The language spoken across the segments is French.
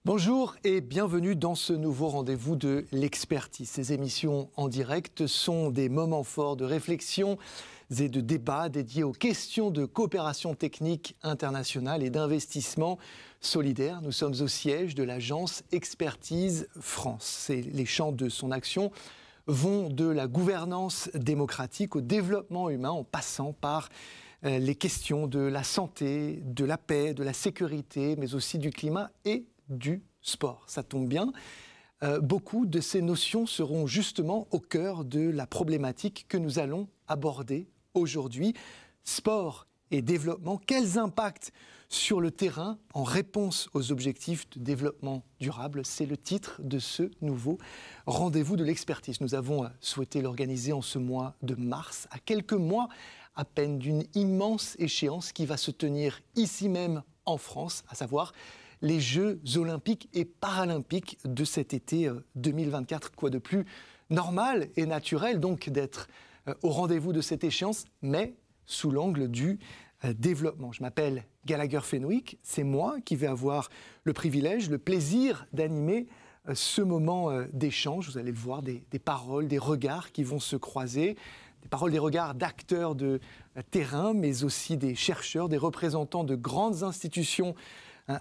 Bonjour et bienvenue dans ce nouveau rendez-vous de l'expertise. Ces émissions en direct sont des moments forts de réflexion et de débat dédiés aux questions de coopération technique internationale et d'investissement solidaire. Nous sommes au siège de l'agence Expertise France. Les champs de son action vont de la gouvernance démocratique au développement humain en passant par les questions de la santé, de la paix, de la sécurité, mais aussi du climat et du sport. Ça tombe bien. Beaucoup de ces notions seront justement au cœur de la problématique que nous allons aborder aujourd'hui. Sport et développement, quels impacts sur le terrain en réponse aux objectifs de développement durable? C'est le titre de ce nouveau rendez-vous de l'expertise. Nous avons souhaité l'organiser en ce mois de mars, à quelques mois à peine d'une immense échéance qui va se tenir ici même en France, à savoir les Jeux olympiques et paralympiques de cet été 2024. Quoi de plus normal et naturel donc d'être au rendez-vous de cette échéance, mais sous l'angle du développement. Je m'appelle Gallagher Fenwick, c'est moi qui vais avoir le privilège, le plaisir d'animer ce moment d'échange. Vous allez le voir, des paroles, des regards qui vont se croiser, des paroles, des regards d'acteurs de terrain, mais aussi des chercheurs, des représentants de grandes institutions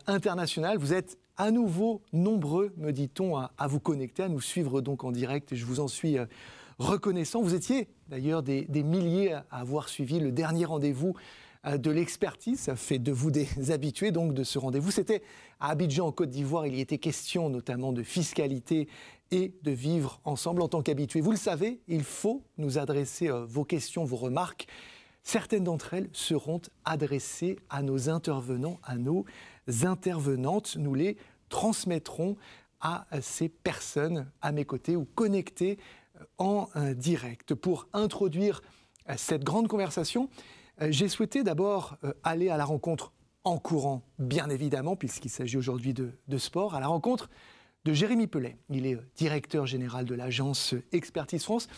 internationales. Vous êtes à nouveau nombreux, me dit-on, à vous connecter, à nous suivre donc en direct, et je vous en suis reconnaissant. Vous étiez d'ailleurs des milliers à avoir suivi le dernier rendez-vous de l'expertise. Ça fait de vous des habitués donc de ce rendez-vous. C'était à Abidjan en Côte d'Ivoire. Il y était question notamment de fiscalité et de vivre ensemble en tant qu'habitués. Vous le savez, il faut nous adresser vos questions, vos remarques. Certaines d'entre elles seront adressées à nos intervenants, à nos intervenantes. Nous les transmettrons à ces personnes à mes côtés ou connectées en direct. Pour introduire cette grande conversation, j'ai souhaité d'abord aller à la rencontre en courant, bien évidemment, puisqu'il s'agit aujourd'hui de sport, à la rencontre de Jérémy Pellet. Il est directeur général de l'agence Expertise France.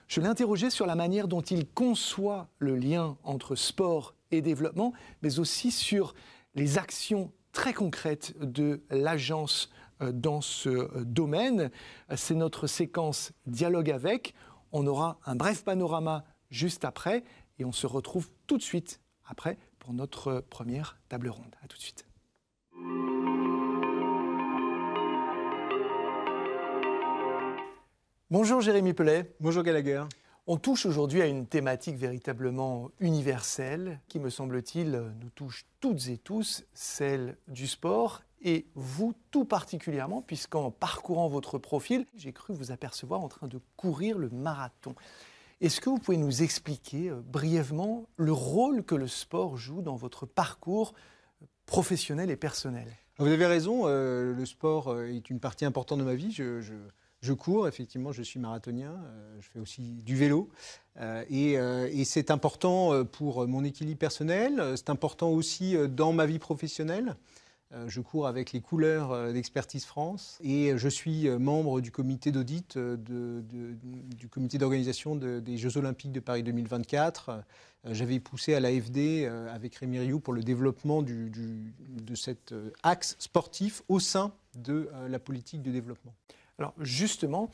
Je l'ai interrogé sur la manière dont il conçoit le lien entre sport et développement, mais aussi sur les actions très concrètes de l'agence dans ce domaine. C'est notre séquence Dialogue avec. On aura un bref panorama juste après et on se retrouve tout de suite après pour notre première table ronde. À tout de suite. Bonjour Jérémy Pellet. Bonjour Gallagher. On touche aujourd'hui à une thématique véritablement universelle qui, me semble-t-il, nous touche toutes et tous, celle du sport, et vous tout particulièrement, puisqu'en parcourant votre profil, j'ai cru vous apercevoir en train de courir le marathon. Est-ce que vous pouvez nous expliquer brièvement le rôle que le sport joue dans votre parcours professionnel et personnel? Vous avez raison, le sport est une partie importante de ma vie. Je cours, effectivement, je suis marathonien, je fais aussi du vélo et c'est important pour mon équilibre personnel, c'est important aussi dans ma vie professionnelle. Je cours avec les couleurs d'Expertise France et je suis membre du comité d'audit du comité d'organisation des Jeux Olympiques de Paris 2024. J'avais poussé à l'AFD avec Rémi Rioux pour le développement de cet axe sportif au sein de la politique de développement. Alors justement,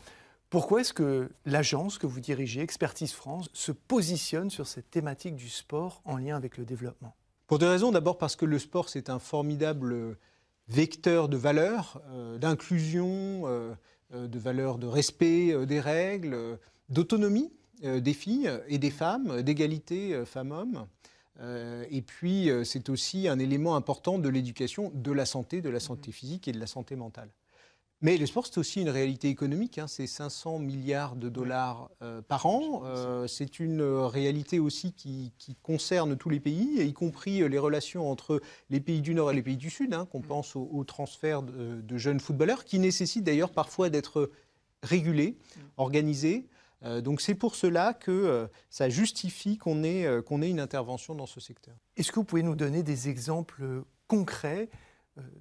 pourquoi est-ce que l'agence que vous dirigez, Expertise France, se positionne sur cette thématique du sport en lien avec le développement? Pour deux raisons. D'abord parce que le sport, c'est un formidable vecteur de valeurs, d'inclusion, de valeurs de respect des règles, d'autonomie des filles et des femmes, d'égalité femmes-hommes. Et puis, c'est aussi un élément important de l'éducation, de la santé physique et de la santé mentale. Mais le sport, c'est aussi une réalité économique. C'est 500 milliards de dollars par an. C'est une réalité aussi qui concerne tous les pays, y compris les relations entre les pays du Nord et les pays du Sud. Qu'on pense au transfert de jeunes footballeurs, qui nécessitent d'ailleurs parfois d'être régulés, organisés. Donc c'est pour cela que ça justifie qu'on ait une intervention dans ce secteur. Est-ce que vous pouvez nous donner des exemples concrets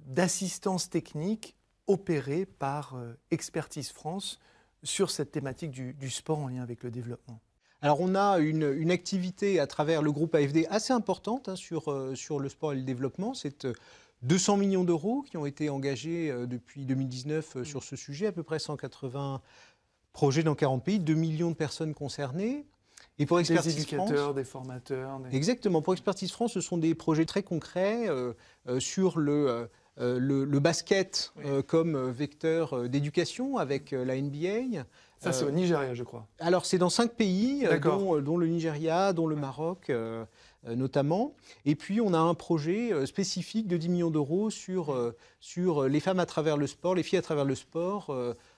d'assistance technique opérée par Expertise France sur cette thématique du sport en lien avec le développement? Alors on a une activité à travers le groupe AFD assez importante sur le sport et le développement. C'est 200 millions d'euros qui ont été engagés depuis 2019 sur ce sujet, à peu près 180 projets dans 40 pays, 2 millions de personnes concernées. Et pour Expertise des éducateurs, France, des formateurs. Exactement. Pour Expertise France, ce sont des projets très concrets sur le basket comme vecteur d'éducation avec la NBA. Ça, c'est au Nigeria, je crois. Alors, c'est dans 5 pays, dont le Nigeria, dont le Maroc notamment. Et puis, on a un projet spécifique de 10 millions d'euros sur les femmes à travers le sport, les filles à travers le sport,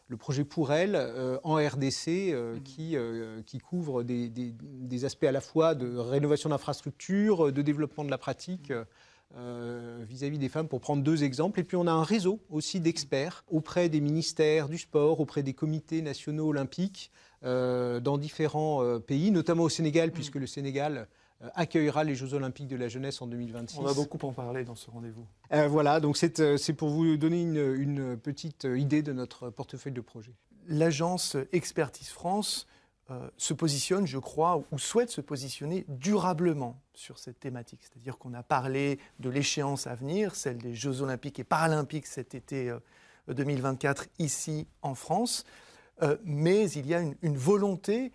le projet Pour elles en RDC qui couvre des aspects à la fois de rénovation d'infrastructures, de développement de la pratique vis-à-vis des femmes, pour prendre 2 exemples. Et puis on a un réseau aussi d'experts auprès des ministères du sport, auprès des comités nationaux olympiques dans différents pays, notamment au Sénégal, puisque le Sénégal accueillera les Jeux Olympiques de la jeunesse en 2026. On va beaucoup en parler dans ce rendez-vous. Voilà, donc c'est pour vous donner une petite idée de notre portefeuille de projets. L'agence Expertise France se positionne, je crois, ou souhaite se positionner durablement sur cette thématique. C'est-à-dire qu'on a parlé de l'échéance à venir, celle des Jeux Olympiques et Paralympiques cet été 2024 ici en France, mais il y a une volonté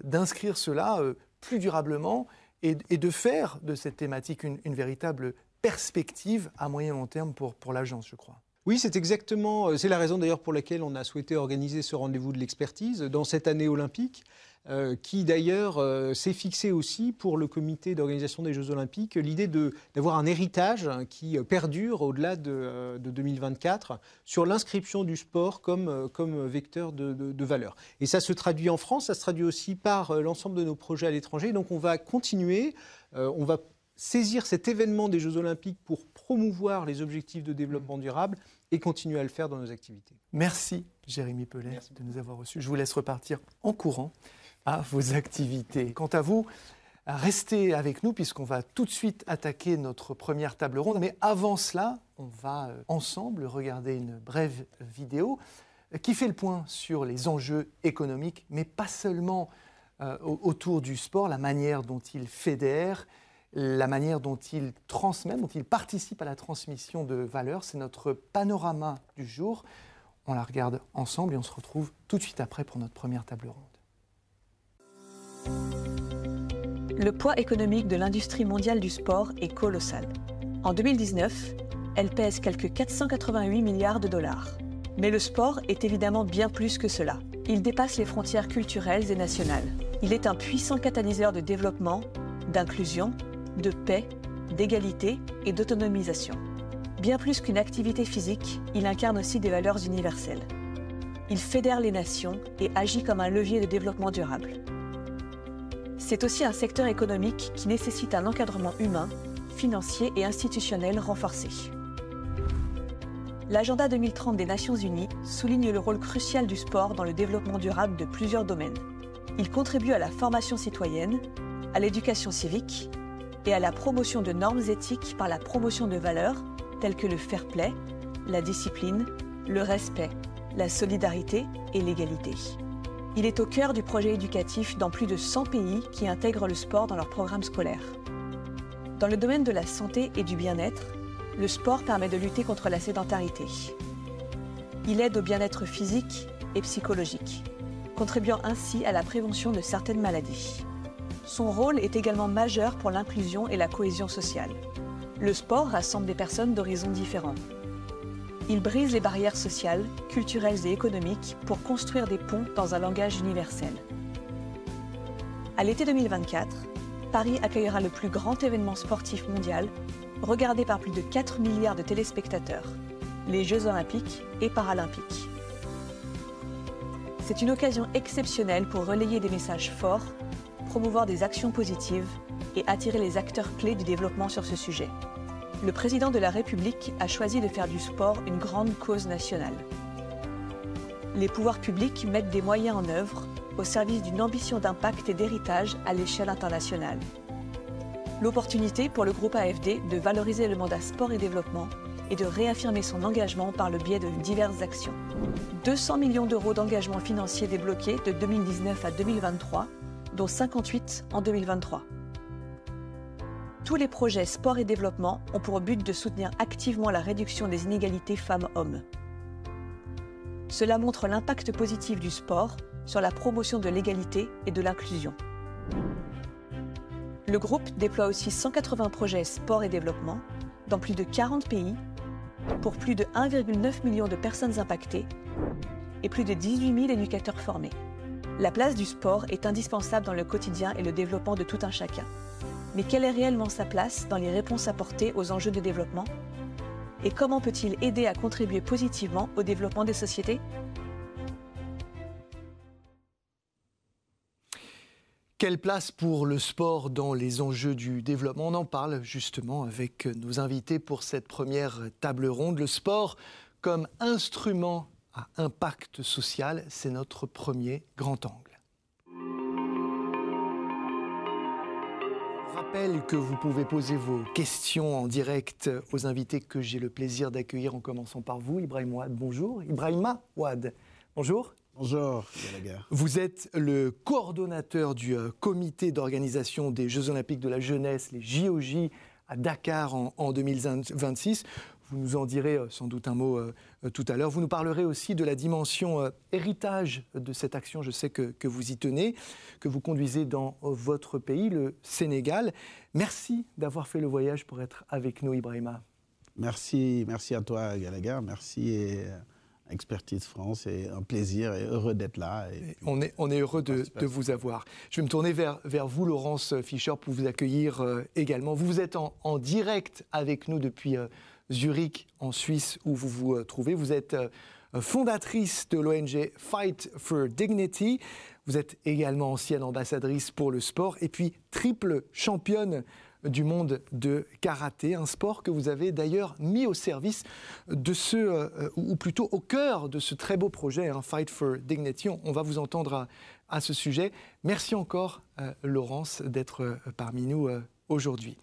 d'inscrire cela plus durablement et de faire de cette thématique une véritable perspective à moyen et long terme pour l'agence, je crois. Oui, c'est la raison d'ailleurs pour laquelle on a souhaité organiser ce rendez-vous de l'expertise dans cette année olympique, qui d'ailleurs s'est fixé aussi pour le comité d'organisation des Jeux Olympiques, l'idée d'avoir un héritage qui perdure au-delà de 2024 sur l'inscription du sport comme vecteur de valeur. Et ça se traduit en France, ça se traduit aussi par l'ensemble de nos projets à l'étranger. Donc on va continuer, on va saisir cet événement des Jeux Olympiques pour promouvoir les objectifs de développement durable et continuer à le faire dans nos activités. Merci Jérémy Pellet de nous avoir reçus. Je vous laisse repartir en courant à vos activités. Quant à vous, restez avec nous puisqu'on va tout de suite attaquer notre première table ronde. Mais avant cela, on va ensemble regarder une brève vidéo qui fait le point sur les enjeux économiques, mais pas seulement autour du sport, la manière dont il fédère, la manière dont il transmet, dont il participe à la transmission de valeurs. C'est notre panorama du jour. On la regarde ensemble et on se retrouve tout de suite après pour notre première table ronde. Le poids économique de l'industrie mondiale du sport est colossal. En 2019, elle pèse quelque 488 milliards de dollars. Mais le sport est évidemment bien plus que cela. Il dépasse les frontières culturelles et nationales. Il est un puissant catalyseur de développement, d'inclusion, de paix, d'égalité et d'autonomisation. Bien plus qu'une activité physique, il incarne aussi des valeurs universelles. Il fédère les nations et agit comme un levier de développement durable. C'est aussi un secteur économique qui nécessite un encadrement humain, financier et institutionnel renforcé. L'agenda 2030 des Nations Unies souligne le rôle crucial du sport dans le développement durable de plusieurs domaines. Il contribue à la formation citoyenne, à l'éducation civique et à la promotion de normes éthiques par la promotion de valeurs telles que le fair play, la discipline, le respect, la solidarité et l'égalité. Il est au cœur du projet éducatif dans plus de 100 pays qui intègrent le sport dans leurs programmes scolaires. Dans le domaine de la santé et du bien-être, le sport permet de lutter contre la sédentarité. Il aide au bien-être physique et psychologique, contribuant ainsi à la prévention de certaines maladies. Son rôle est également majeur pour l'inclusion et la cohésion sociale. Le sport rassemble des personnes d'horizons différents. Il brise les barrières sociales, culturelles et économiques pour construire des ponts dans un langage universel. À l'été 2024, Paris accueillera le plus grand événement sportif mondial, regardé par plus de 4 milliards de téléspectateurs, les Jeux Olympiques et Paralympiques. C'est une occasion exceptionnelle pour relayer des messages forts, promouvoir des actions positives et attirer les acteurs clés du développement sur ce sujet. Le président de la République a choisi de faire du sport une grande cause nationale. Les pouvoirs publics mettent des moyens en œuvre au service d'une ambition d'impact et d'héritage à l'échelle internationale. L'opportunité pour le groupe AFD de valoriser le mandat sport et développement et de réaffirmer son engagement par le biais de diverses actions. 200 millions d'euros d'engagement financier débloqués de 2019 à 2023, dont 58 en 2023. Tous les projets sport et développement ont pour but de soutenir activement la réduction des inégalités femmes-hommes. Cela montre l'impact positif du sport sur la promotion de l'égalité et de l'inclusion. Le groupe déploie aussi 180 projets sport et développement dans plus de 40 pays pour plus de 1,9 million de personnes impactées et plus de 18 000 éducateurs formés. La place du sport est indispensable dans le quotidien et le développement de tout un chacun. Mais quelle est réellement sa place dans les réponses apportées aux enjeux de développement? Et comment peut-il aider à contribuer positivement au développement des sociétés? Quelle place pour le sport dans les enjeux du développement? On en parle justement avec nos invités pour cette première table ronde. Le sport comme instrument à impact social, c'est notre premier grand angle. Je rappelle que vous pouvez poser vos questions en direct aux invités que j'ai le plaisir d'accueillir en commençant par vous. Ibrahim Ouad, bonjour. Ibrahima Ouad, bonjour. Bonjour, Gallagher. Vous êtes le coordonnateur du comité d'organisation des Jeux Olympiques de la jeunesse, les JOJ, à Dakar en 2026. Vous nous en direz sans doute un mot tout à l'heure. Vous nous parlerez aussi de la dimension héritage de cette action. Je sais que vous y tenez, que vous conduisez dans votre pays, le Sénégal. Merci d'avoir fait le voyage pour être avec nous, Ibrahima. Merci à toi, Gallagher. Merci Expertise France, c'est un plaisir et heureux d'être là. On est heureux de vous avoir. Je vais me tourner vers vous, Laurence Fischer, pour vous accueillir également. Vous êtes en direct avec nous depuis Zurich, en Suisse, où vous vous trouvez. Vous êtes fondatrice de l'ONG Fight for Dignity. Vous êtes également ancienne ambassadrice pour le sport et puis triple championne du monde de karaté, un sport que vous avez d'ailleurs mis au service de ou plutôt au cœur de ce très beau projet, Fight for Dignity. On va vous entendre à ce sujet. Merci encore, Laurence, d'être parmi nous aujourd'hui.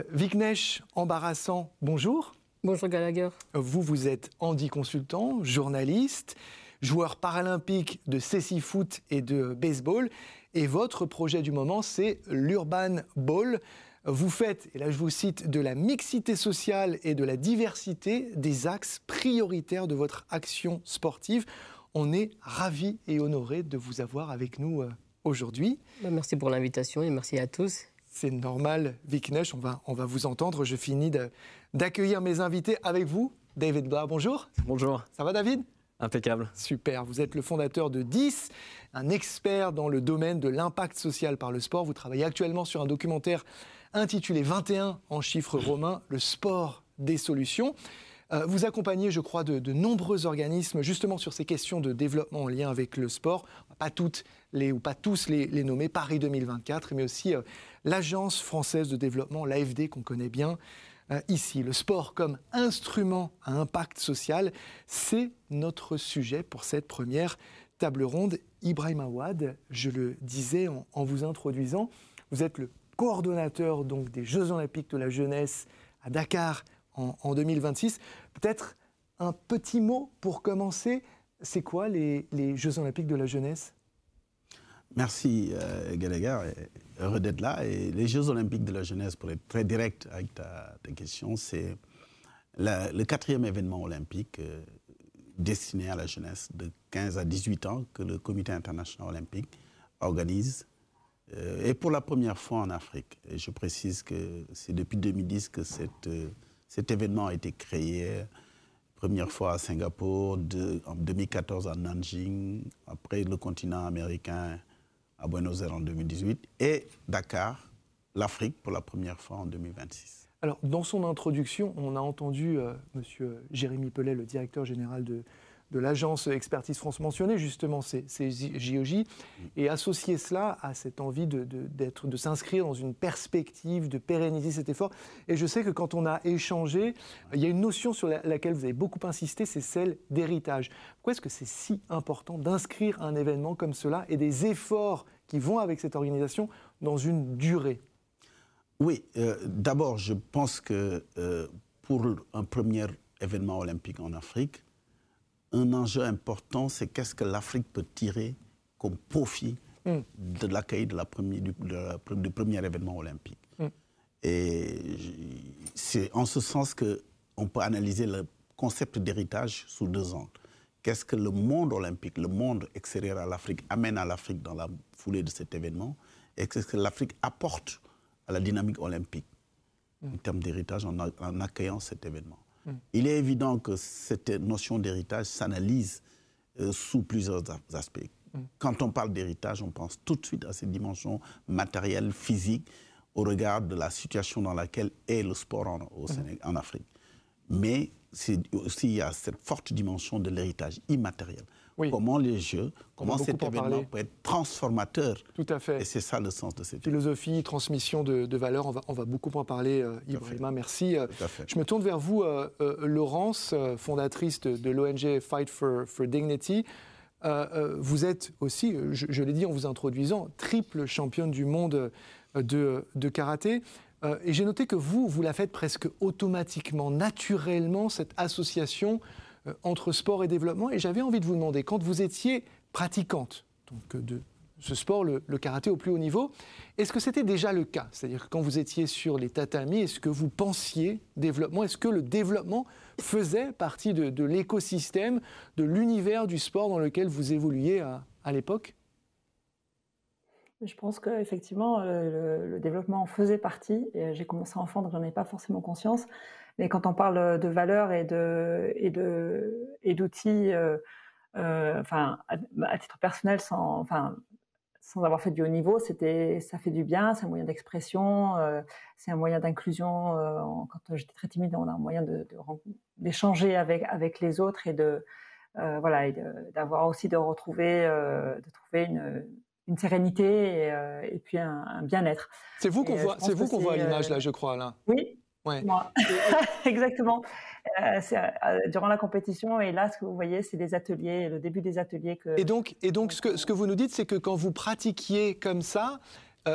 Vignesh Embarrassant, bonjour. Bonjour Gallagher. Vous êtes handi-consultant, journaliste, joueur paralympique de cécifoot et de baseball. Et votre projet du moment, c'est l'Urban Ball. Vous faites, et là je vous cite, de la mixité sociale et de la diversité des axes prioritaires de votre action sportive. On est ravis et honorés de vous avoir avec nous aujourd'hui. Merci pour l'invitation et merci à tous. C'est normal, Vignesh, on va vous entendre. Je finis d'accueillir mes invités avec vous. David Blah, bonjour. Bonjour. Ça va, David? Impeccable. Super. Vous êtes le fondateur de 10, un expert dans le domaine de l'impact social par le sport. Vous travaillez actuellement sur un documentaire intitulé 21 en chiffres romains, le sport des solutions. Vous accompagnez, je crois, de nombreux organismes justement sur ces questions de développement en lien avec le sport. Pas tous les nommer, Paris 2024, mais aussi l'Agence française de développement, l'AFD, qu'on connaît bien. Ici, le sport comme instrument à impact social, c'est notre sujet pour cette première table ronde. Ibrahima Ouad, je le disais en vous introduisant, vous êtes le coordonnateur donc, des Jeux Olympiques de la jeunesse à Dakar en 2026. Peut-être un petit mot pour commencer. C'est quoi les Jeux Olympiques de la jeunesse? Merci Gallagher, heureux d'être là. Et les Jeux Olympiques de la jeunesse, pour être très direct avec ta question, c'est le 4e événement olympique destiné à la jeunesse de 15 à 18 ans que le Comité international olympique organise. Et pour la première fois en Afrique. Et je précise que c'est depuis 2010 que cet événement a été créé. Première fois à Singapour, en 2014 à Nanjing, après le continent américain à Buenos Aires en 2018, et Dakar, l'Afrique, pour la première fois en 2026. Alors, dans son introduction, on a entendu M. Jérémy Pellet, le directeur général de l'agence Expertise France, mentionner justement ces JOJ et associer cela à cette envie de s'inscrire dans une perspective, de pérenniser cet effort. Et je sais que quand on a échangé, il y a une notion sur laquelle vous avez beaucoup insisté, c'est celle d'héritage. Pourquoi est-ce que c'est si important d'inscrire un événement comme cela et des efforts qui vont avec cette organisation dans une durée? Oui, d'abord, je pense que pour un premier événement olympique en Afrique, un enjeu important, c'est qu'est-ce que l'Afrique peut tirer comme profit de l'accueil du premier événement olympique. Et c'est en ce sens qu'on peut analyser le concept d'héritage sous 2 angles. Qu'est-ce que le monde olympique, le monde extérieur à l'Afrique, amène à l'Afrique dans la foulée de cet événement, et qu'est-ce que l'Afrique apporte à la dynamique olympique en termes d'héritage en accueillant cet événement. Il est évident que cette notion d'héritage s'analyse sous plusieurs aspects. Quand on parle d'héritage, on pense tout de suite à ces dimensions matérielles, physiques, au regard de la situation dans laquelle est le sport en Afrique. Mais aussi, il y a cette forte dimension de l'héritage immatériel. Oui. Comment les Jeux, comment cet événement peut être transformateur. Tout à fait. Et c'est ça le sens de cette philosophie, transmission de valeurs. On va beaucoup en parler, Ibrahima. Merci. Je me tourne vers vous, Laurence, fondatrice de l'ONG Fight for Dignity. Vous êtes aussi, je l'ai dit en vous introduisant, triple championne du monde de karaté. Et j'ai noté que vous la faites presque automatiquement, naturellement, cette association entre sport et développement. Et j'avais envie de vous demander, quand vous étiez pratiquante donc de ce sport, le karaté au plus haut niveau, est-ce que c'était déjà le cas? C'est-à-dire que quand vous étiez sur les tatamis, est-ce que vous pensiez développement? Est-ce que le développement faisait partie de l'écosystème, de l'univers du sport dans lequel vous évoluiez à l'époque? Je pense qu'effectivement, le développement en faisait partie. J'ai commencé enfant, donc j'en ai pas forcément conscience. Mais quand on parle de valeurs et d'outils, enfin, à titre personnel, sans avoir fait du haut niveau, ça fait du bien, c'est un moyen d'expression, c'est un moyen d'inclusion. Quand j'étais très timide, on a un moyen d'échanger avec les autres et d'avoir aussi de trouver une sérénité et puis un bien-être. C'est vous qu'on voit à l'image là, je crois là. Oui. Ouais. Moi. Exactement. Durant la compétition, et là, ce que vous voyez, c'est des ateliers, le début des ateliers. Et donc ce que vous nous dites, c'est que quand vous pratiquiez comme ça,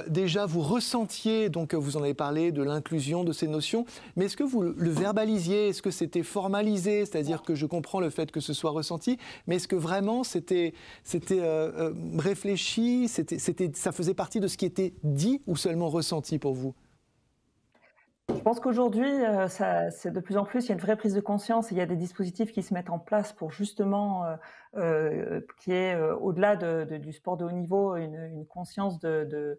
déjà vous ressentiez, donc vous en avez parlé, de l'inclusion, de ces notions, mais est-ce que vous le verbalisiez? Est-ce que c'était formalisé? C'est-à-dire que je comprends le fait que ce soit ressenti, mais est-ce que vraiment c'était réfléchi, ça faisait partie de ce qui était dit ou seulement ressenti pour vous? Je pense qu'aujourd'hui, c'est de plus en plus, il y a une vraie prise de conscience. Il y a des dispositifs qui se mettent en place pour justement qu'il y ait, au-delà du sport de haut niveau, une conscience de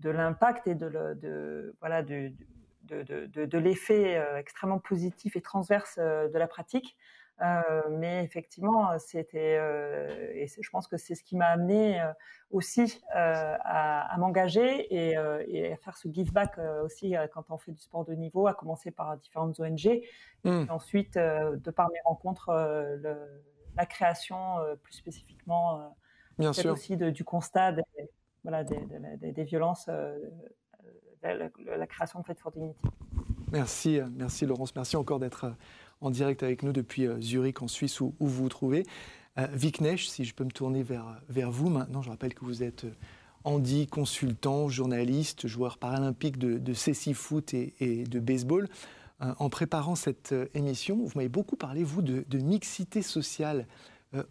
l'impact et de l'effet extrêmement positif et transverse de la pratique. Mais effectivement, et je pense que c'est ce qui m'a amené aussi à m'engager et à faire ce give back aussi quand on fait du sport de niveau, à commencer par différentes ONG, et puis ensuite, de par mes rencontres, la création plus spécifiquement, Bien sûr. aussi du constat des violences, la création de Fight for Dignity. Merci Laurence, merci encore d'être en direct avec nous depuis Zurich en Suisse où vous vous trouvez. Viknesh, si je peux me tourner vers vous maintenant, je rappelle que vous êtes handi, consultant, journaliste, joueur paralympique de cécifoot et de baseball. En préparant cette émission, vous m'avez beaucoup parlé, vous, de mixité sociale.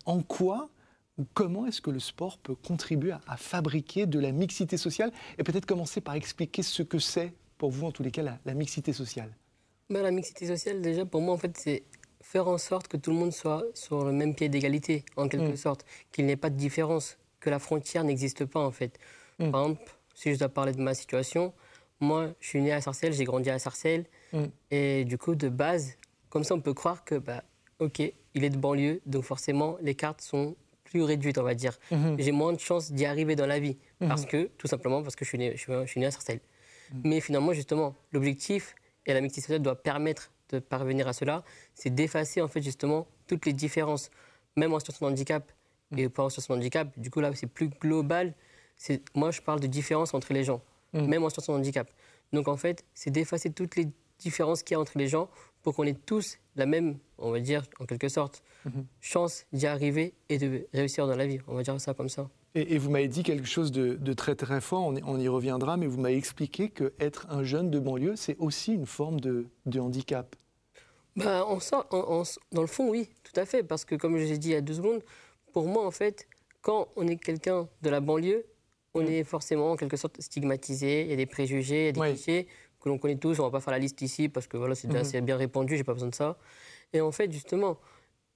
En quoi ou comment est-ce que le sport peut contribuer à fabriquer de la mixité sociale? Et peut-être commencer par expliquer ce que c'est, pour vous en tous les cas, la mixité sociale. La mixité sociale, déjà, pour moi, en fait, c'est faire en sorte que tout le monde soit sur le même pied d'égalité, en quelque sorte, qu'il n'y ait pas de différence, que la frontière n'existe pas, en fait. Par exemple, si je dois parler de ma situation, moi, je suis né à Sarcelles, j'ai grandi à Sarcelles, et du coup, de base, comme ça, on peut croire que, ok, il est de banlieue, donc forcément, les cartes sont plus réduites, on va dire. J'ai moins de chances d'y arriver dans la vie, tout simplement parce que je suis né à Sarcelles. Mais finalement, justement, l'objectif et la mixité sociale doit permettre de parvenir à cela, c'est d'effacer en fait justement toutes les différences, même en situation de handicap et pas en situation de handicap. Du coup là, c'est plus global. Moi, je parle de différence entre les gens, même en situation de handicap. Donc en fait, c'est d'effacer toutes les différences qu'il y a entre les gens pour qu'on ait tous la même, on va dire en quelque sorte, chance d'y arriver et de réussir dans la vie. On va dire ça comme ça. Et vous m'avez dit quelque chose de très très fort, on y reviendra, mais vous m'avez expliqué qu'être un jeune de banlieue, c'est aussi une forme de handicap. Dans le fond, oui, tout à fait, parce que comme je l'ai dit il y a 2 secondes, pour moi, en fait, quand on est quelqu'un de la banlieue, on est forcément en quelque sorte stigmatisé, il y a des préjugés, il y a des clichés, que l'on connaît tous. On ne va pas faire la liste ici parce que voilà, c'est assez bien répandu, je n'ai pas besoin de ça. Et en fait, justement,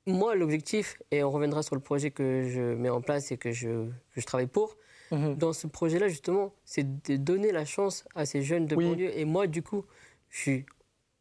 moi, l'objectif, et on reviendra sur le projet que je mets en place et que je travaille pour, dans ce projet-là, justement, c'est de donner la chance à ces jeunes de banlieue. Et moi, du coup, je suis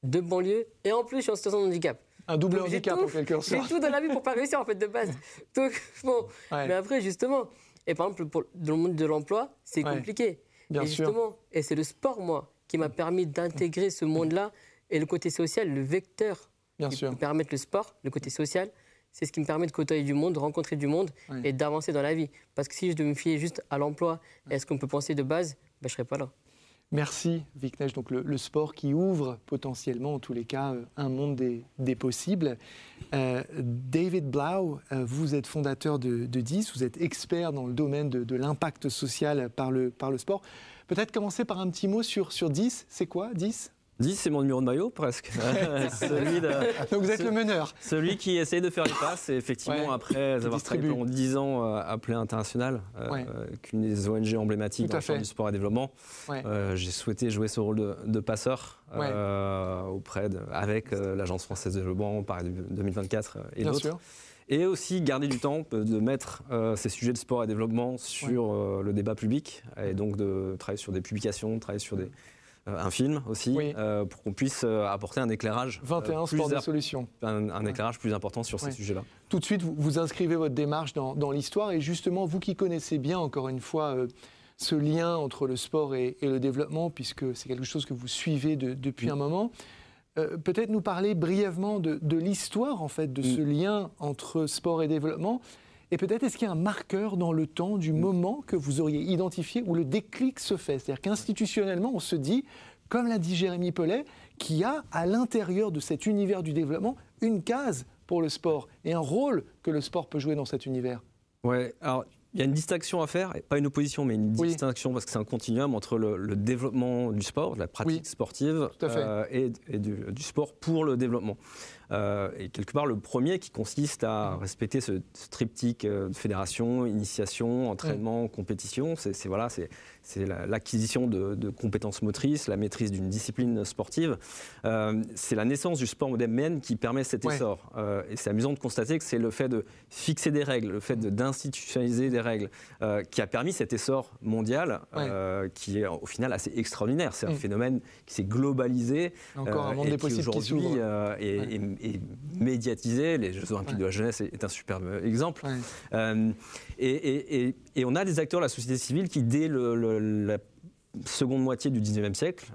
de banlieue et en plus, je suis en situation de handicap. Un double handicap, en quelque sorte. J'ai tout dans la vie pour pas réussir, en fait, de base. Donc, bon. Mais après, justement, et par exemple, dans le monde de l'emploi, c'est compliqué. Bien et sûr. justement, et c'est le sport, moi, qui m'a permis d'intégrer ce monde-là et le côté social, le vecteur qui peut permettre le sport, le côté social, c'est ce qui me permet de côtoyer du monde, de rencontrer du monde et d'avancer dans la vie. Parce que si je devais me fier juste à l'emploi et à ce qu'on peut penser de base, je ne serais pas là. Merci Viknesh. Donc le sport qui ouvre potentiellement, en tous les cas, un monde des possibles. David Blau, vous êtes fondateur de 10, vous êtes expert dans le domaine de l'impact social par le sport. Peut-être commencer par un petit mot sur 10. C'est quoi 10 ? 10, c'est mon numéro de maillot, presque. Donc vous êtes le meneur. Celui qui essaye de faire les passes, et effectivement, après avoir travaillé pendant 10 ans à Play International, qu'une des ONG emblématiques dans le champ du sport et développement, j'ai souhaité jouer ce rôle de passeur avec l'Agence française de développement, Paris 2024 et d'autres. Et aussi garder du temps de mettre ces sujets de sport et développement sur le débat public, et donc de travailler sur des publications, de travailler sur un film aussi, pour qu'on puisse apporter un éclairage 21 Sport des solutions. Un éclairage plus important sur ces sujets-là. Tout de suite, vous inscrivez votre démarche dans l'histoire, et justement, vous qui connaissez bien, encore une fois, ce lien entre le sport et le développement, puisque c'est quelque chose que vous suivez depuis un moment, peut-être nous parler brièvement de l'histoire, en fait, de ce lien entre sport et développement. Et peut-être, est-ce qu'il y a un marqueur dans le temps du moment que vous auriez identifié où le déclic se fait ? C'est-à-dire qu'institutionnellement, on se dit, comme l'a dit Jérémy Pellet, qu'il y a à l'intérieur de cet univers du développement une case pour le sport et un rôle que le sport peut jouer dans cet univers. Ouais, alors il y a une distinction à faire, pas une opposition, mais une distinction, parce que c'est un continuum entre le développement du sport, de la pratique sportive, et du sport pour le développement. Et quelque part, le premier qui consiste à respecter ce triptyque de fédération, initiation, entraînement, compétition, c'est l'acquisition de compétences motrices, la maîtrise d'une discipline sportive. C'est la naissance du sport moderne qui permet cet essor. Et c'est amusant de constater que c'est le fait de fixer des règles, le fait d'institutionnaliser des règles, qui a permis cet essor mondial, qui est au final assez extraordinaire. C'est un phénomène qui s'est globalisé, encore un monde des possibles qui s'ouvre. Et médiatisé. Les Jeux Olympiques de la jeunesse est un superbe exemple. Et on a des acteurs de la société civile qui, dès la seconde moitié du 19e siècle,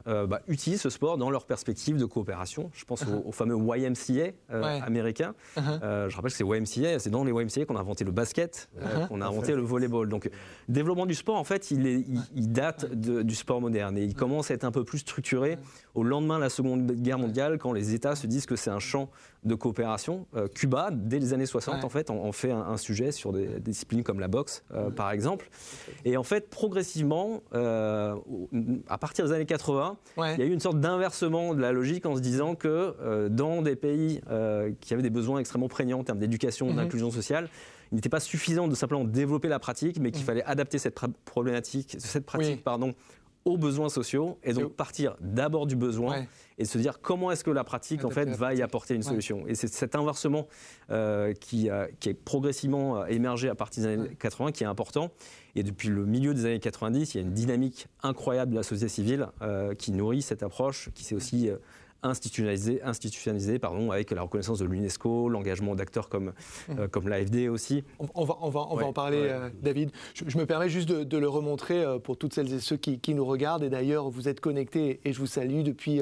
utilisent ce sport dans leur perspective de coopération. Je pense au fameux YMCA américain. Je rappelle que c'est YMCA, c'est dans les YMCA qu'on a inventé le basket, qu'on a inventé le volleyball. Donc, le développement du sport, en fait, il date du sport moderne et il commence à être un peu plus structuré au lendemain de la Seconde Guerre mondiale, quand les États se disent que c'est un champ de coopération. Cuba, dès les années 60, en fait, en fait un sujet sur des disciplines comme la boxe, par exemple. Et en fait, progressivement, à partir des années 80, il y a eu une sorte d'inversement de la logique en se disant que dans des pays qui avaient des besoins extrêmement prégnants en termes d'éducation, d'inclusion sociale, il n'était pas suffisant de simplement développer la pratique, mais qu'il fallait adapter cette pratique, aux besoins sociaux, et donc partir d'abord du besoin et se dire comment est-ce que la pratique en fait va y apporter une solution. Et c'est cet inversement qui est progressivement émergé à partir des années 80 qui est important. Et depuis le milieu des années 90, il y a une dynamique incroyable de la société civile qui nourrit cette approche, qui s'est aussi institutionnalisé avec la reconnaissance de l'UNESCO, l'engagement d'acteurs comme l'AFD aussi. On va en parler, David. Je me permets juste de le remontrer pour toutes celles et ceux qui nous regardent. Et d'ailleurs, vous êtes connectés et je vous salue depuis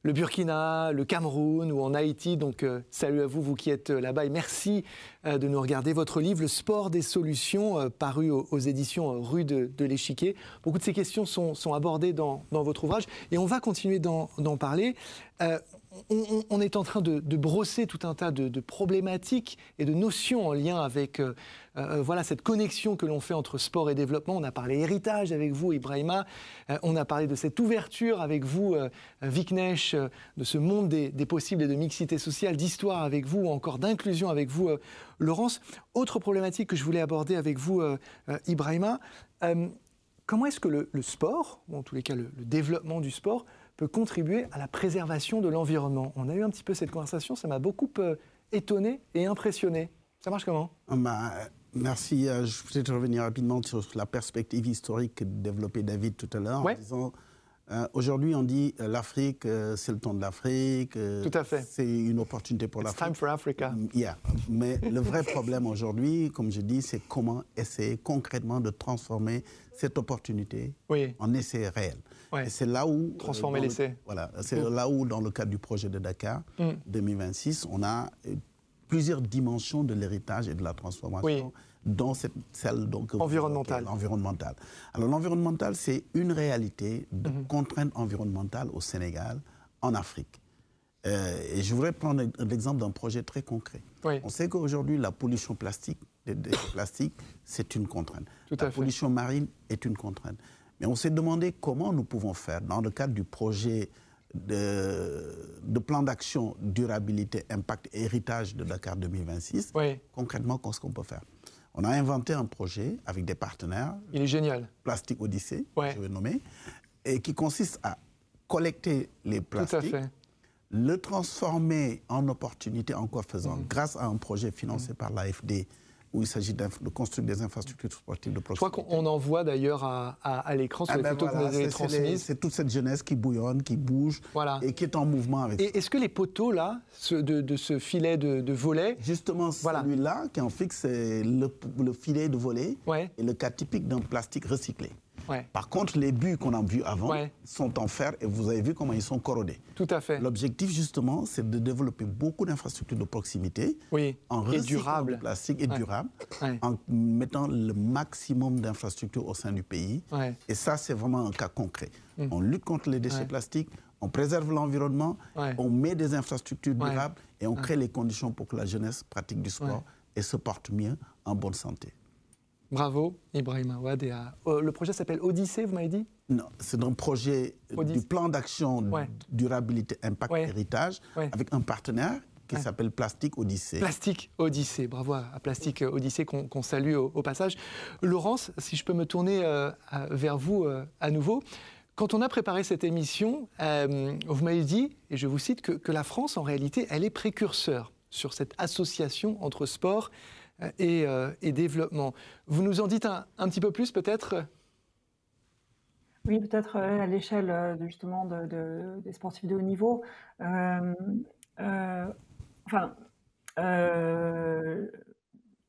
le Burkina, le Cameroun ou en Haïti. Donc, salut à vous qui êtes là-bas et merci de nous regarder. Votre livre, Le sport des solutions, paru aux éditions Rue de l'Échiquier. Beaucoup de ces questions sont abordées dans votre ouvrage et on va continuer d'en parler. On est en train de brosser tout un tas de problématiques et de notions en lien avec cette connexion que l'on fait entre sport et développement. On a parlé héritage avec vous, Ibrahima. On a parlé de cette ouverture avec vous, Viknesh, de ce monde des possibles et de mixité sociale, d'histoire avec vous, ou encore d'inclusion avec vous, Laurence. Autre problématique que je voulais aborder avec vous, Ibrahima, comment est-ce que le sport, ou en tous les cas le développement du sport, peut contribuer à la préservation de l'environnement. On a eu un petit peu cette conversation, ça m'a beaucoup étonné et impressionné. Ça marche comment ? Merci. Je vais peut-être revenir rapidement sur la perspective historique que développait David tout à l'heure. Ouais. En disant, aujourd'hui, on dit l'Afrique, c'est le temps de l'Afrique. Tout à fait. C'est une opportunité pour It's l'Afrique. time for Africa. Yeah. Mais le vrai problème aujourd'hui, comme je dis, c'est comment essayer concrètement de transformer cette opportunité en essai réel. Ouais. Et c'est là où... Transformer l'essai. Voilà. C'est là où, dans le cadre du projet de Dakar 2026, on a plusieurs dimensions de l'héritage et de la transformation, dont celle donc, environnementale. Alors l'environnemental, c'est une réalité de contraintes environnementales au Sénégal, en Afrique. Et je voudrais prendre l'exemple d'un projet très concret. Oui. On sait qu'aujourd'hui, la pollution plastique, des plastiques, c'est une contrainte. La pollution marine est une contrainte. Mais on s'est demandé comment nous pouvons faire, dans le cadre du projet de plan d'action durabilité, impact et héritage de Dakar 2026, concrètement, qu'est-ce qu'on peut faire? On a inventé un projet avec des partenaires. Il est génial. Plastic Odyssey, je vais nommer, et qui consiste à collecter les plastiques, le transformer en opportunité encore faisant, grâce à un projet financé par l'AFD, où il s'agit de construire des infrastructures sportives de proximité. Je crois qu'on en voit d'ailleurs à l'écran sur les photos que vous avez transmises. C'est toute cette jeunesse qui bouillonne, qui bouge et qui est en mouvement avec ça. Et est-ce que les poteaux là, de ce filet de volet... Justement, celui-là qui en fixe, c'est le filet de volet et le cas typique d'un plastique recyclé. Par contre, les buts qu'on a vus avant sont en fer et vous avez vu comment ils sont corrodés. Tout à fait. L'objectif, justement, c'est de développer beaucoup d'infrastructures de proximité en recyclant le plastique et durable, en mettant le maximum d'infrastructures au sein du pays. Et ça, c'est vraiment un cas concret. On lutte contre les déchets plastiques, on préserve l'environnement, on met des infrastructures durables et on crée les conditions pour que la jeunesse pratique du sport et se porte mieux en bonne santé. Bravo, Ibrahim Awad. Le projet s'appelle Odyssée, vous m'avez dit? Non, c'est un projet du plan d'action durabilité, impact, héritage, avec un partenaire qui s'appelle Plastic Odyssey. Plastic Odyssey, bravo à Plastic Odyssey qu'on salue au passage. Laurence, si je peux me tourner vers vous à nouveau. Quand on a préparé cette émission, vous m'avez dit, et je vous cite, que la France, en réalité, elle est précurseur sur cette association entre sport et développement. Vous nous en dites un petit peu plus, peut-être? Oui, peut-être à l'échelle justement des sportifs de haut niveau. De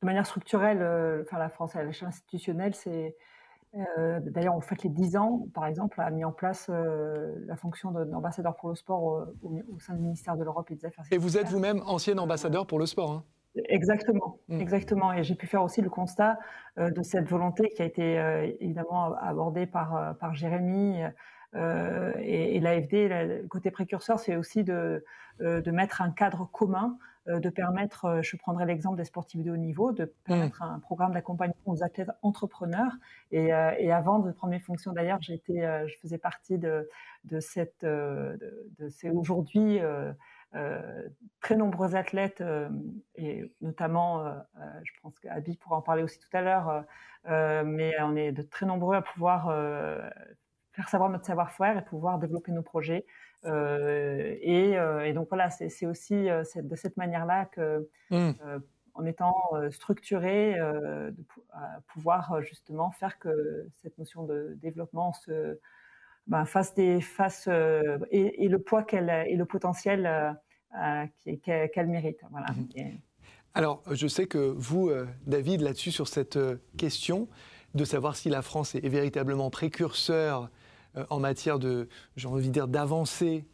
manière structurelle, la France à l'échelle institutionnelle, c'est d'ailleurs, on fête les 10 ans, par exemple, a mis en place la fonction d'ambassadeur pour le sport au sein du ministère de l'Europe et des Affaires étrangères. Et vous êtes vous-même ancien ambassadeur pour le sport, hein? Exactement, exactement. Et j'ai pu faire aussi le constat de cette volonté qui a été évidemment abordée par Jérémy et l'AFD. Le côté précurseur, c'est aussi de mettre un cadre commun, de permettre, je prendrai l'exemple des sportifs de haut niveau, de permettre un programme d'accompagnement aux athlètes entrepreneurs. Et avant de prendre mes fonctions, d'ailleurs, je faisais partie de ces aujourd'hui très nombreux athlètes, et notamment, je pense qu'Abi pourra en parler aussi tout à l'heure, mais on est de très nombreux à pouvoir faire savoir notre savoir-faire et pouvoir développer nos projets. Et donc voilà, c'est aussi de cette manière-là que, en étant structuré, de pouvoir justement faire que cette notion de développement fasse et le poids et le potentiel qu'elle mérite. Voilà. Alors, je sais que vous, David, là-dessus, sur cette question de savoir si la France est véritablement précurseur en matière j'ai envie de dire, d'avancée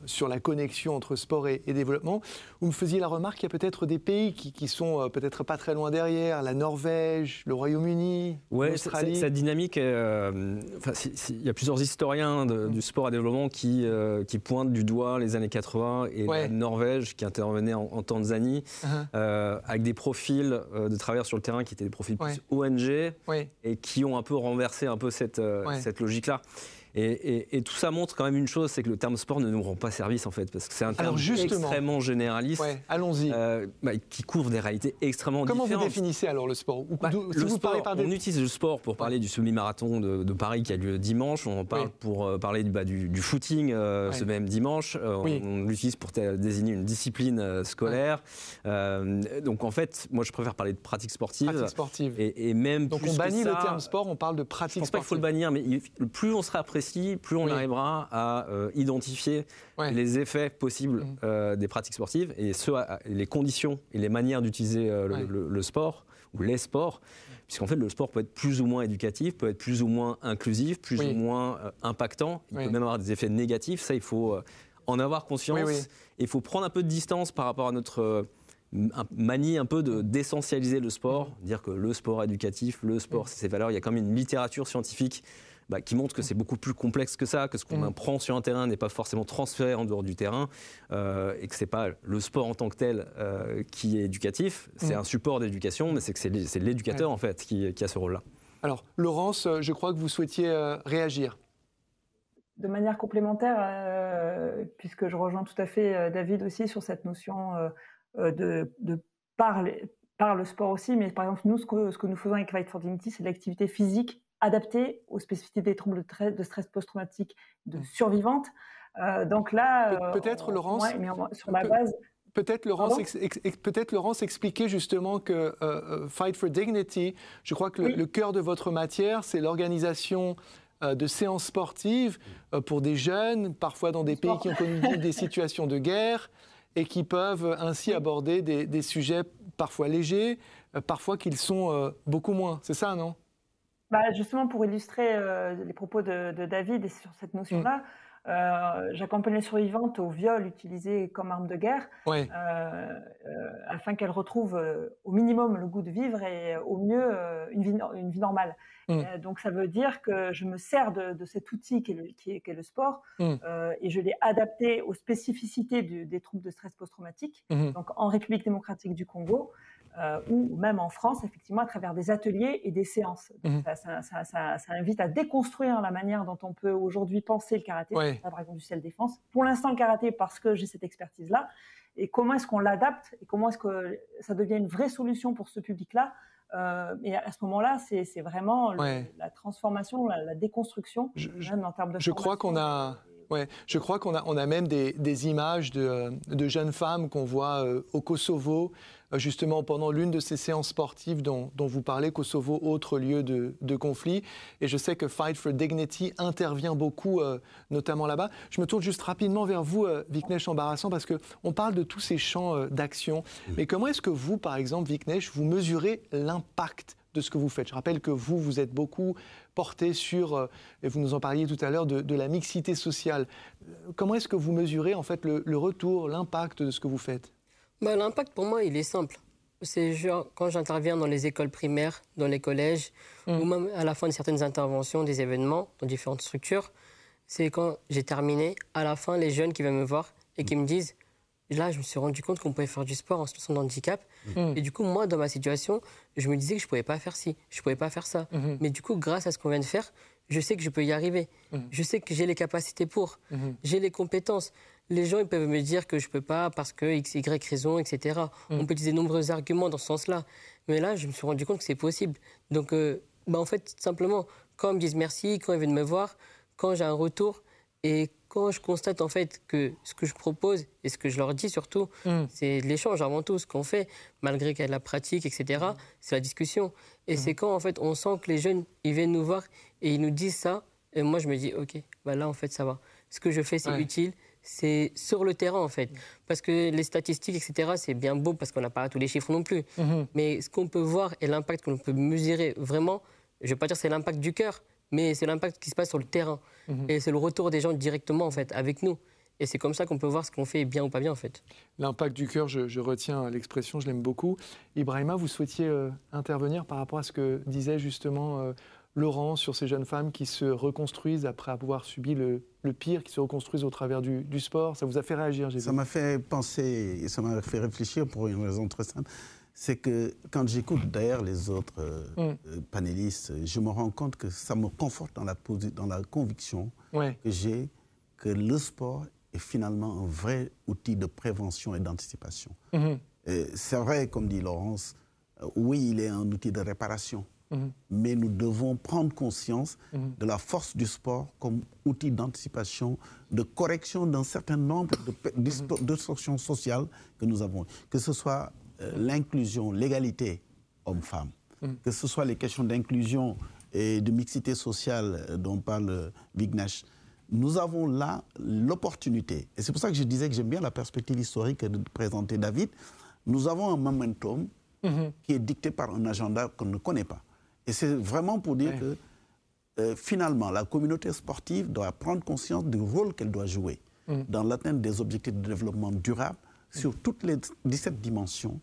sur la connexion entre sport et développement, vous me faisiez la remarque qu'il y a peut-être des pays qui sont peut-être pas très loin derrière, la Norvège, le Royaume-Uni, l'Australie. Cette dynamique, il y a plusieurs historiens du sport à développement qui pointent du doigt les années 80 et la Norvège qui intervenait en Tanzanie, avec des profils de travailleurs sur le terrain qui étaient des profils plus ONG et qui ont un peu renversé cette logique-là. Et tout ça montre quand même une chose, c'est que le terme sport ne nous rend pas service en fait, parce que c'est un terme extrêmement généraliste, allons-y. Qui couvre des réalités extrêmement différentes. Comment vous définissez alors le sport? On utilise le sport pour parler du semi-marathon de Paris qui a lieu dimanche, on en parle pour parler du footing ce même dimanche, on l'utilise pour désigner une discipline scolaire. Donc en fait, moi je préfère parler de pratique sportive. Et même donc plus on bannit que ça, le terme sport, on parle de pratique sportive. Je pense pas qu'il faut le bannir, mais plus on sera précis, plus on arrivera à identifier les effets possibles des pratiques sportives et les conditions et les manières d'utiliser le sport ou les sports, puisqu'en fait le sport peut être plus ou moins éducatif, peut être plus ou moins inclusif, plus ou moins impactant, il peut même avoir des effets négatifs, ça il faut en avoir conscience, et il faut prendre un peu de distance par rapport à notre manie un peu d'essentialiser le sport, dire que le sport éducatif, le sport c'est ses valeurs, il y a quand même une littérature scientifique qui montre que c'est beaucoup plus complexe que ça, que ce qu'on apprend sur un terrain n'est pas forcément transféré en dehors du terrain, et que c'est pas le sport en tant que tel qui est éducatif, c'est un support d'éducation, mais c'est que c'est l'éducateur en fait qui a ce rôle-là. Alors, Laurence, je crois que vous souhaitiez réagir. De manière complémentaire, puisque je rejoins tout à fait David aussi sur cette notion de par le sport aussi, mais par exemple nous, ce que nous faisons avec Fight for Dignity, c'est de l'activité physique adaptée aux spécificités des troubles de stress post-traumatique de survivantes. Donc là, peut-être Laurence, sur la base. Peut-être Laurence expliquer justement que Fight for Dignity, je crois que le cœur de votre matière, c'est l'organisation de séances sportives pour des jeunes, parfois dans des pays qui ont connu des situations de guerre et qui peuvent ainsi aborder des sujets parfois légers, parfois qu'ils sont beaucoup moins. C'est ça, non ? Justement, pour illustrer les propos de David et sur cette notion-là, j'accompagne les survivantes au viol utilisé comme arme de guerre afin qu'elles retrouvent au minimum le goût de vivre et au mieux une vie normale. Donc ça veut dire que je me sers de cet outil qui est le sport et je l'ai adapté aux spécificités des troubles de stress post-traumatique, donc en République démocratique du Congo, ou même en France, effectivement, à travers des ateliers et des séances. Donc ça invite à déconstruire la manière dont on peut aujourd'hui penser le karaté, par exemple du self-défense. Pour l'instant, le karaté, parce que j'ai cette expertise-là, et comment est-ce qu'on l'adapte, et comment est-ce que ça devient une vraie solution pour ce public-là. Et à ce moment-là, c'est vraiment la transformation, la déconstruction, même en termes de je crois qu'on a... je crois qu'on a même des images de jeunes femmes qu'on voit au Kosovo, justement pendant l'une de ces séances sportives dont vous parlez, Kosovo, autre lieu de conflit. Et je sais que Fight for Dignity intervient beaucoup, notamment là-bas. Je me tourne juste rapidement vers vous, Viknesh Ambarasan, parce qu'on parle de tous ces champs d'action. Mais comment est-ce que vous, par exemple, Viknesh, vous mesurez l'impact de ce que vous faites? Je rappelle que vous êtes beaucoup porté sur, et vous nous en parliez tout à l'heure, de la mixité sociale. Comment est-ce que vous mesurez en fait le retour, l'impact de ce que vous faites? L'impact pour moi, il est simple. C'est genre quand j'interviens dans les écoles primaires, dans les collèges, ou même à la fin de certaines interventions, des événements, dans différentes structures, c'est quand j'ai terminé, à la fin, les jeunes qui viennent me voir et qui me disent là, je me suis rendu compte qu'on pouvait faire du sport en situation de handicap. Et du coup, moi, dans ma situation, je me disais que je ne pouvais pas faire ci, je ne pouvais pas faire ça. Mais du coup, grâce à ce qu'on vient de faire, je sais que je peux y arriver. Je sais que j'ai les capacités pour. J'ai les compétences. Les gens, ils peuvent me dire que je ne peux pas parce que X, Y raison, etc. On peut utiliser de nombreux arguments dans ce sens-là. Mais là, je me suis rendu compte que c'est possible. Donc, en fait, simplement, quand ils me disent merci, quand ils viennent me voir, quand j'ai un retour et quand je constate en fait que ce que je propose et ce que je leur dis surtout, c'est de l'échange avant tout. Ce qu'on fait, malgré qu'il y a de la pratique, etc., c'est la discussion. Et c'est quand en fait on sent que les jeunes, ils viennent nous voir et ils nous disent ça. Et moi, je me dis, OK, là, en fait, ça va. Ce que je fais, c'est utile. C'est sur le terrain, en fait. Parce que les statistiques, etc., c'est bien beau parce qu'on n'a pas tous les chiffres non plus. Mais ce qu'on peut voir et l'impact qu'on peut mesurer vraiment, je ne vais pas dire que c'est l'impact du cœur, mais c'est l'impact qui se passe sur le terrain. Et c'est le retour des gens directement, en fait, avec nous. Et c'est comme ça qu'on peut voir ce qu'on fait bien ou pas bien, en fait. L'impact du cœur, je retiens l'expression, je l'aime beaucoup. Ibrahima, vous souhaitiez intervenir par rapport à ce que disait justement Laurent sur ces jeunes femmes qui se reconstruisent après avoir subi le pire, qui se reconstruisent au travers du sport. Ça vous a fait réagir, j'ai vu. Ça m'a fait penser, et ça m'a fait réfléchir pour une raison très simple. c'est que quand j'écoute d'ailleurs les autres panélistes, je me rends compte que ça me conforte dans la conviction que j'ai que le sport est finalement un vrai outil de prévention et d'anticipation. C'est vrai, comme dit Laurence, oui, il est un outil de réparation, mais nous devons prendre conscience de la force du sport comme outil d'anticipation, de correction d'un certain nombre de distorsions sociales que nous avons. Que ce soit l'inclusion, l'égalité homme-femme, que ce soit les questions d'inclusion et de mixité sociale dont parle Vignesh. Nous avons là l'opportunité, et c'est pour ça que je disais que j'aime bien la perspective historique de présenter David. Nous avons un momentum qui est dicté par un agenda qu'on ne connaît pas. Et c'est vraiment pour dire que finalement, la communauté sportive doit prendre conscience du rôle qu'elle doit jouer dans l'atteinte des objectifs de développement durable. Sur toutes les 17 dimensions,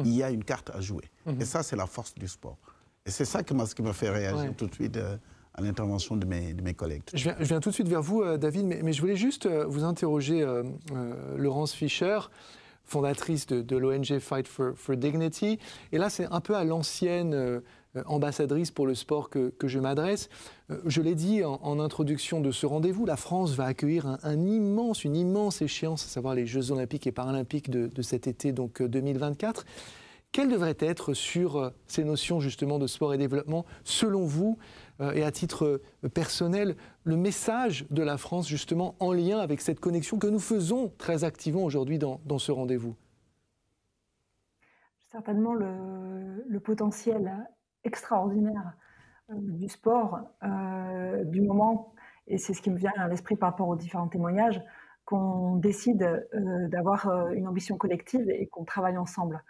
il y a une carte à jouer. Et ça, c'est la force du sport. Et c'est ça qui m'a fait réagir tout de suite à l'intervention de mes collègues. Je viens tout de suite vers vous, David, mais je voulais juste vous interroger, Laurence Fischer, fondatrice de l'ONG Fight for Dignity. Et là, c'est un peu à l'ancienne ambassadrice pour le sport que je m'adresse. Je l'ai dit en introduction de ce rendez-vous, la France va accueillir une immense échéance, à savoir les Jeux Olympiques et Paralympiques de cet été, donc 2024. Quelles devraient être sur ces notions justement de sport et développement, selon vous, et à titre personnel, le message de la France justement en lien avec cette connexion que nous faisons très activement aujourd'hui dans ce rendez-vous? Certainement le potentiel extraordinaire du sport, du moment, et c'est ce qui me vient à l'esprit par rapport aux différents témoignages, qu'on décide d'avoir une ambition collective et qu'on travaille ensemble.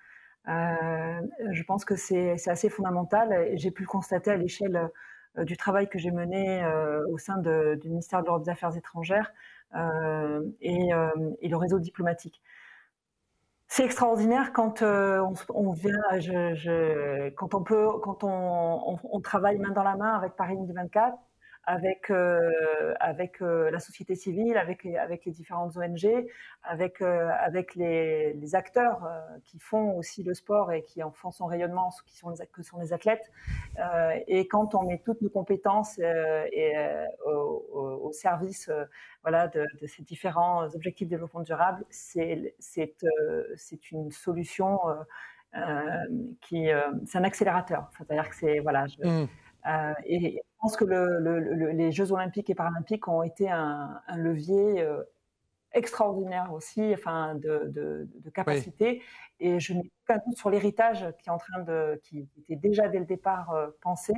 Je pense que c'est assez fondamental, et j'ai pu le constater à l'échelle du travail que j'ai mené au sein du ministère de l'Europe des Affaires étrangères et le réseau diplomatique. C'est extraordinaire quand on vient, quand on travaille main dans la main avec Paris 2024, avec la société civile, avec les différentes ONG, avec les acteurs qui font aussi le sport et qui en font son rayonnement, que sont les athlètes. Et quand on met toutes nos compétences au service de ces différents objectifs de développement durable, c'est une solution c'est un accélérateur. C'est-à-dire que c'est et je pense que les Jeux Olympiques et Paralympiques ont été un levier extraordinaire aussi, de capacité. Et je n'ai aucun doute sur l'héritage qui était déjà dès le départ pensé,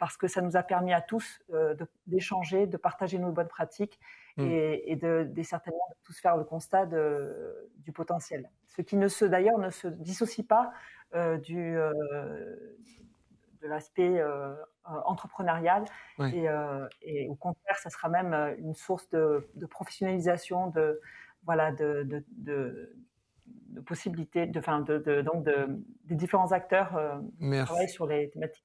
parce que ça nous a permis à tous d'échanger, de partager nos bonnes pratiques et certainement de tous faire le constat du potentiel. Ce qui d'ailleurs ne se dissocie pas de l'aspect entrepreneurial et au contraire, ça sera même une source de professionnalisation, de possibilités, des différents acteurs qui travaillent sur les thématiques.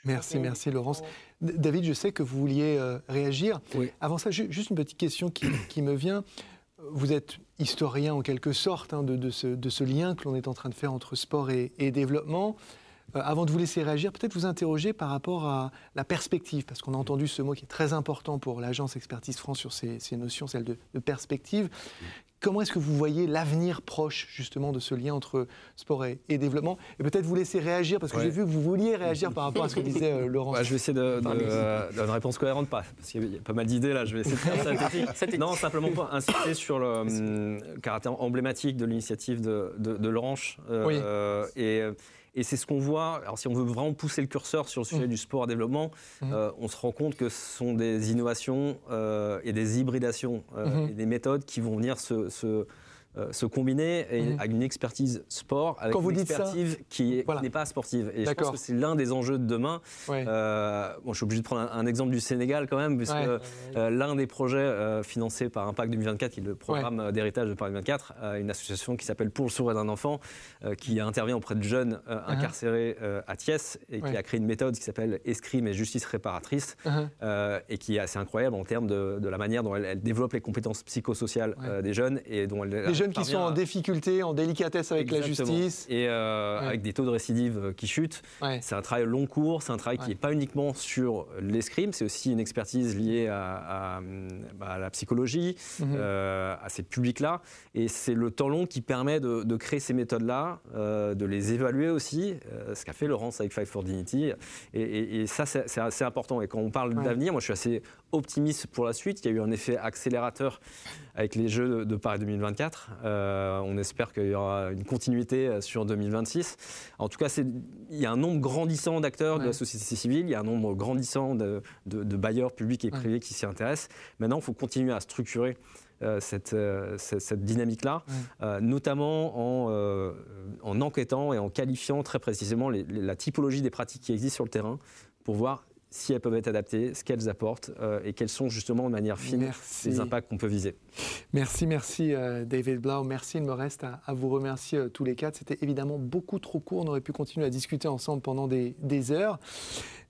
Merci Laurence. David, je sais que vous vouliez réagir. Oui. Avant ça, juste une petite question qui me vient. Vous êtes historien en quelque sorte de ce lien que l'on est en train de faire entre sport et développement. Avant de vous laisser réagir, peut-être vous interroger par rapport à la perspective, parce qu'on a entendu ce mot qui est très important pour l'agence Expertise France sur ces notions, celle de perspective. Comment est-ce que vous voyez l'avenir proche, justement, de ce lien entre sport et développement? Et peut-être vous laisser réagir, parce que j'ai vu que vous vouliez réagir par rapport à ce que disait Laurence. Je vais essayer d'une réponse cohérente, parce qu'il y a pas mal d'idées là, je vais essayer de faire ça. Non, simplement pour insister sur le caractère emblématique de l'initiative de Laurence. Et c'est ce qu'on voit. Alors, si on veut vraiment pousser le curseur sur le sujet du sport à développement, on se rend compte que ce sont des innovations et des hybridations et des méthodes qui vont venir se combiner avec une expertise sport, avec une expertise qui n'est pas sportive. Et je pense que c'est l'un des enjeux de demain. Je suis obligé de prendre un exemple du Sénégal quand même, puisque l'un des projets financés par Impact 2024, qui est le programme d'héritage de Paris 2024, une association qui s'appelle Pour le sourire d'un enfant, qui intervient auprès de jeunes incarcérés à Thiès, et qui a créé une méthode qui s'appelle Escrime et justice réparatrice, et qui est assez incroyable en termes de la manière dont elle développe les compétences psychosociales des jeunes, et dont elle jeunes qui sont en difficulté, en délicatesse avec la justice. Et avec des taux de récidive qui chutent. C'est un travail long cours, c'est un travail qui n'est pas uniquement sur l'escrime, c'est aussi une expertise liée à la psychologie, à ces publics-là. Et c'est le temps long qui permet de créer ces méthodes-là, de les évaluer aussi, ce qu'a fait Laurence avec Fight for Dignity. Et ça, c'est assez important. Et quand on parle d'avenir, moi je suis assez optimiste pour la suite. Il y a eu un effet accélérateur avec les Jeux de Paris 2024. On espère qu'il y aura une continuité sur 2026. En tout cas, il y a un nombre grandissant d'acteurs de la société civile, il y a un nombre grandissant de bailleurs publics et privés qui s'y intéressent. Maintenant, il faut continuer à structurer cette dynamique-là, notamment en enquêtant et en qualifiant très précisément la typologie des pratiques qui existent sur le terrain pour voir si elles peuvent être adaptées, ce qu'elles apportent et quels sont justement de manière fine les impacts qu'on peut viser. Merci David Blau. Merci, il me reste à vous remercier tous les quatre. C'était évidemment beaucoup trop court, on aurait pu continuer à discuter ensemble pendant des heures.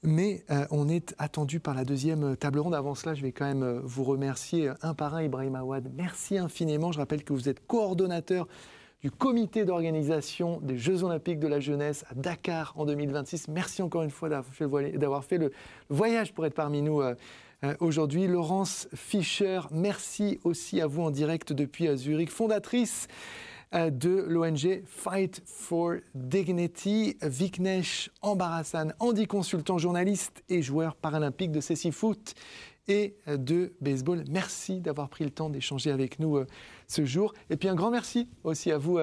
Mais on est attendu par la deuxième table ronde. Avant cela, je vais quand même vous remercier un par un, Ibrahim Awad. Merci infiniment. Je rappelle que vous êtes coordonnateur du comité d'organisation des Jeux Olympiques de la jeunesse à Dakar en 2026. Merci encore une fois d'avoir fait le voyage pour être parmi nous aujourd'hui. Laurence Fischer, merci aussi à vous en direct depuis Zurich, fondatrice de l'ONG Fight for Dignity. Viknesh Ambarathan, Andy consultant, journaliste et joueur paralympique de cécifoot et de baseball. Merci d'avoir pris le temps d'échanger avec nous ce jour. Et puis un grand merci aussi à vous,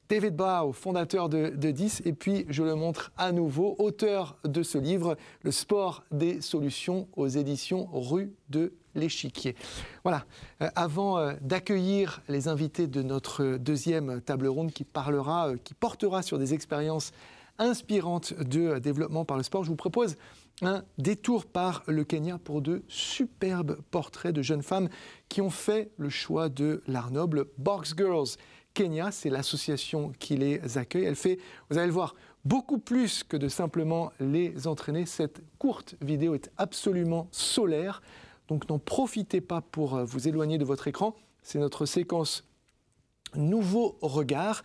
David Blau, fondateur de 10, et puis je le montre à nouveau, auteur de ce livre, Le sport des solutions, aux éditions Rue de l'Échiquier. Voilà, avant d'accueillir les invités de notre deuxième table ronde qui portera sur des expériences inspirantes de développement par le sport, je vous propose un détour par le Kenya pour de superbes portraits de jeunes femmes qui ont fait le choix de l'art noble. Box Girls Kenya, c'est l'association qui les accueille. Elle fait, vous allez le voir, beaucoup plus que de simplement les entraîner. Cette courte vidéo est absolument solaire, donc n'en profitez pas pour vous éloigner de votre écran. C'est notre séquence Nouveau regard.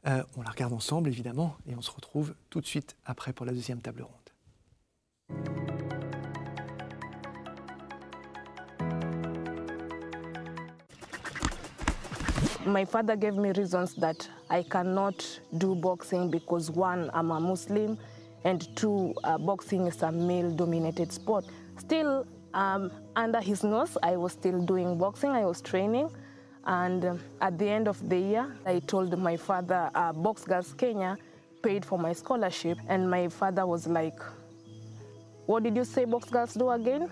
On la regarde ensemble, évidemment, et on se retrouve tout de suite après pour la deuxième table ronde. My father gave me reasons that I cannot do boxing because one, I'm a Muslim, and two, boxing is a male-dominated sport. Still, under his nose, I was still doing boxing, I was training, and at the end of the year, I told my father, Box Girls Kenya paid for my scholarship, and my father was like, "What did you say Box Girls do again?"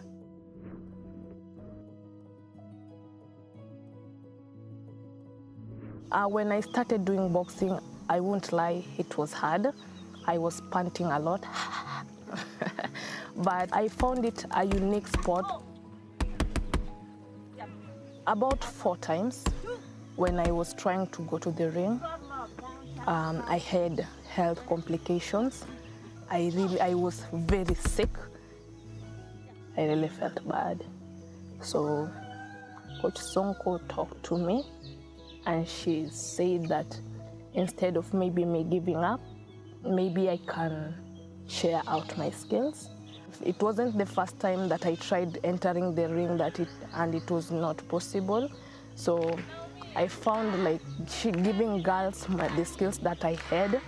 When I started doing boxing, I won't lie, it was hard. I was panting a lot. But I found it a unique sport. About 4 times when I was trying to go to the ring, I had health complications. I was very sick. I really felt bad. So Coach Sonko talked to me and she said that instead of maybe me giving up, maybe I can share out my skills. It wasn't the first time that I tried entering the ring and it was not possible. So I found like giving girls the skills that I had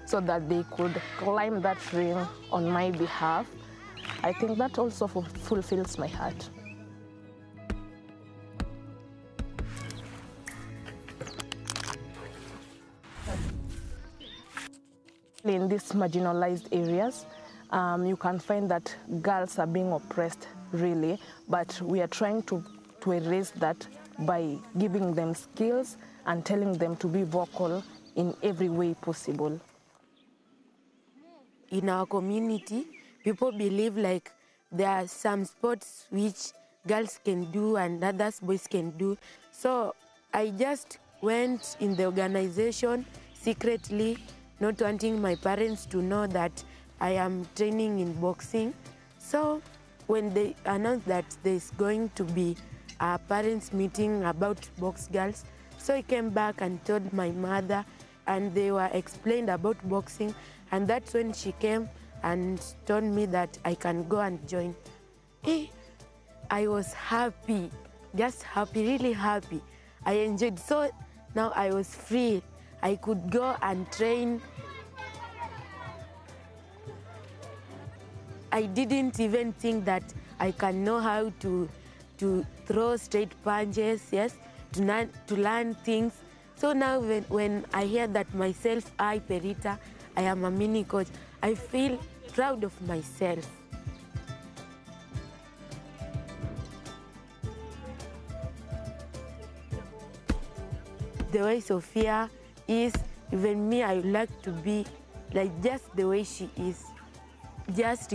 so that they could climb that ring on my behalf. I think that also fulfills my heart. In these marginalized areas, you can find that girls are being oppressed, really, but we are trying to erase that by giving them skills and telling them to be vocal in every way possible. In our community, people believe like there are some sports which girls can do and others boys can do. So I just went in the organization secretly, not wanting my parents to know that I am training in boxing. So when they announced that there's going to be a parents meeting about Box Girls, So I came back and told my mother, and they were explained about boxing, and that's when she came and told me that I can go and join. I was happy, just happy, really happy. I enjoyed. So now I was free. I could go and train. I didn't even think that I can know how to throw straight punches, yes, to learn things. So now when I hear that myself, Perita, I am a mini coach, I feel proud of myself. The way Sophia is, even me, I would like to be like just the way she is. Just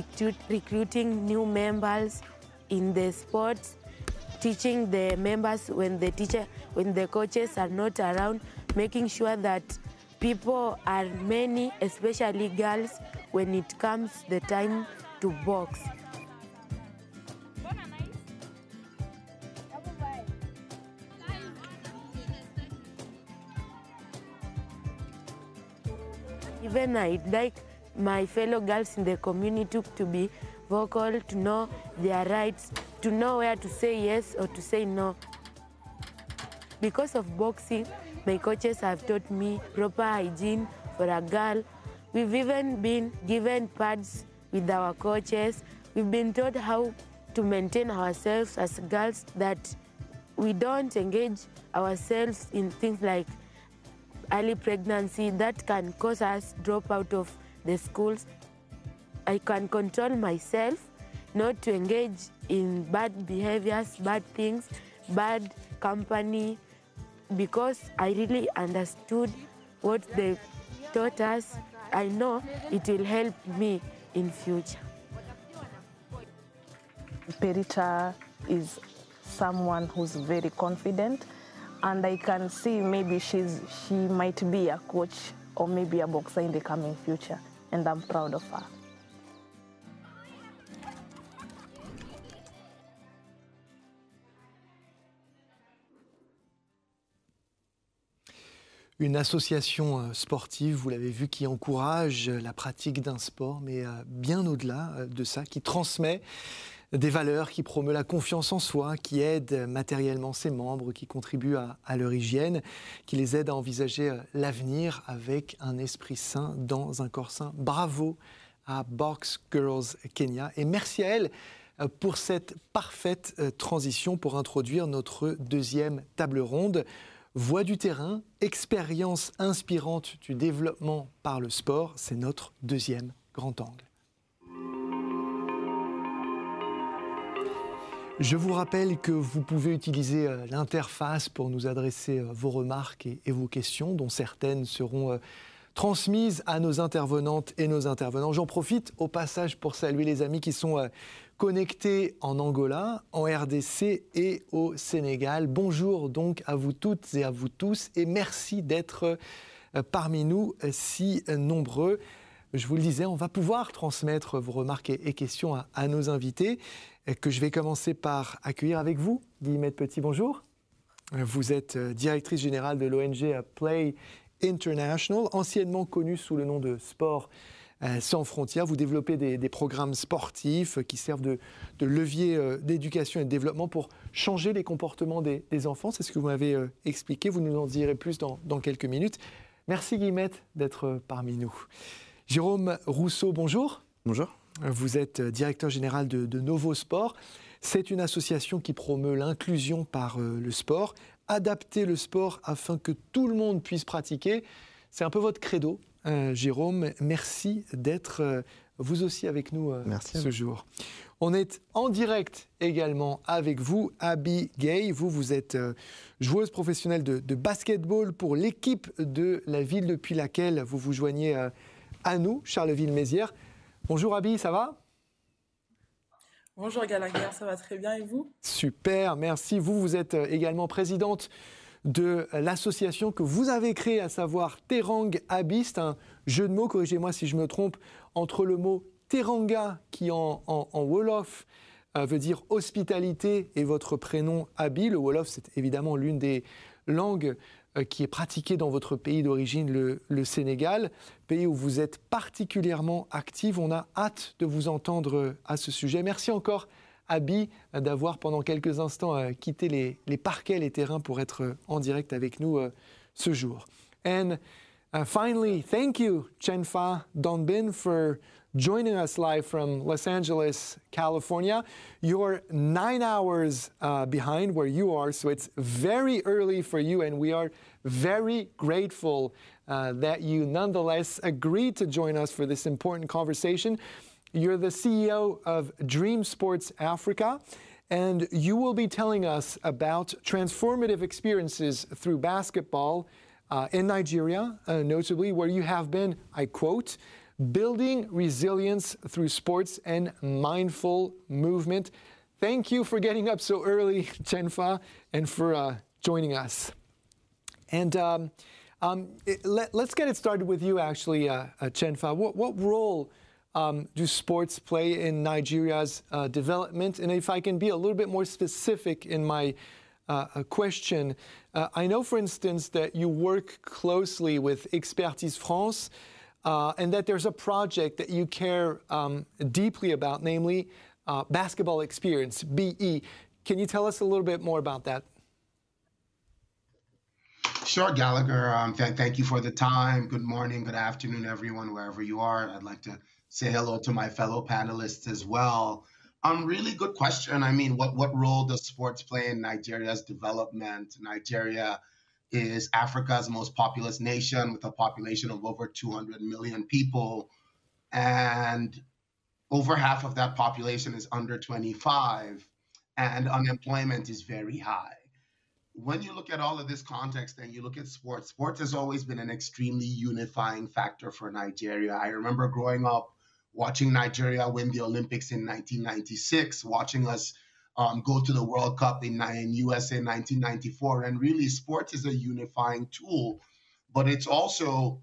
recruiting new members in the sports, teaching the members when the coaches are not around, making sure that people are many, especially girls, when it comes the time to box. Even I'd like my fellow girls in the community to be vocal, to know their rights, to know where to say yes or to say no. Because of boxing, my coaches have taught me proper hygiene for a girl. We've even been given pads with our coaches. We've been taught how to maintain ourselves as girls, that we don't engage ourselves in things like early pregnancy that can cause us drop out of the schools. I can control myself not to engage in bad behaviors, bad things, bad company, because I really understood what they taught us. I know it will help me in future. Perita is someone who's very confident, and I can see maybe she might be a coach or maybe a boxer in the coming future, and I'm proud of her. Une association sportive, vous l'avez vu, qui encourage la pratique d'un sport, mais bien au-delà de ça, qui transmet des valeurs, qui promeut la confiance en soi, qui aide matériellement ses membres, qui contribue à leur hygiène, qui les aide à envisager l'avenir avec un esprit sain dans un corps sain. Bravo à Box Girls Kenya et merci à elle pour cette parfaite transition pour introduire notre deuxième table ronde. Voix du terrain, expérience inspirante du développement par le sport, c'est notre deuxième grand angle. Je vous rappelle que vous pouvez utiliser l'interface pour nous adresser vos remarques et vos questions, dont certaines seront transmises à nos intervenantes et nos intervenants. J'en profite au passage pour saluer les amis qui sont connectés en Angola, en RDC et au Sénégal. Bonjour donc à vous toutes et à vous tous et merci d'être parmi nous si nombreux. Je vous le disais, on va pouvoir transmettre vos remarques et questions à nos invités, que je vais commencer par accueillir avec vous. Guillemette Petit, bonjour. Vous êtes directrice générale de l'ONG Play International, anciennement connue sous le nom de Sport sans frontières. Vous développez des programmes sportifs qui servent de levier d'éducation et de développement pour changer les comportements des enfants. C'est ce que vous m'avez expliqué. Vous nous en direz plus dans quelques minutes. Merci Guillemette d'être parmi nous. Jérôme Rousseau, bonjour. Bonjour. Vous êtes directeur général de Novo Sport. C'est une association qui promeut l'inclusion par le sport, adapter le sport afin que tout le monde puisse pratiquer. C'est un peu votre credo, Jérôme. Merci d'être vous aussi avec nous ce jour. On est en direct également avec vous, Abby Gay. Vous êtes joueuse professionnelle de basketball pour l'équipe de la ville depuis laquelle vous vous joignez à nous, Charleville-Mézières. Bonjour Abby, ça va ? Bonjour Gallagher, ça va très bien et vous ? Super, merci. Vous êtes également présidente de l'association que vous avez créée, à savoir Terang Abby. C'est un jeu de mots, corrigez-moi si je me trompe, entre le mot Teranga qui en Wolof veut dire hospitalité et votre prénom Abby. Le Wolof, c'est évidemment l'une des langue qui est pratiquée dans votre pays d'origine, le Sénégal, pays où vous êtes particulièrement active. On a hâte de vous entendre à ce sujet. Merci encore, Abby, d'avoir pendant quelques instants quitté les parquets, les terrains pour être en direct avec nous ce jour. And finally, thank you, Chenfa Donbin, for joining us live from Los Angeles, California. You're 9 hours behind where you are, so it's very early for you, and we are very grateful that you nonetheless agreed to join us for this important conversation. You're the CEO of Dream Sports Africa, and you will be telling us about transformative experiences through basketball in Nigeria, notably where you have been, I quote, building resilience through sports and mindful movement. Thank you for getting up so early, Chenfa, and for joining us. And let's get it started with you, actually, Chenfa. What role do sports play in Nigeria's development? And if I can be a little bit more specific in my question, I know, for instance, that you work closely with Expertise France, and that there's a project that you care deeply about, namely Basketball Experience, BE. Can you tell us a little bit more about that? Sure, Gallagher. Thank you for the time. Good morning, good afternoon, everyone, wherever you are. I'd like to say hello to my fellow panelists as well. Really good question. I mean, what role does sports play in Nigeria's development? Nigeria is Africa's most populous nation with a population of over 200 million people. And over half of that population is under 25, and unemployment is very high. When you look at all of this context and you look at sports, sports has always been an extremely unifying factor for Nigeria. I remember growing up watching Nigeria win the Olympics in 1996, watching us go to the World Cup in USA in 1994. And really, sports is a unifying tool, but it's also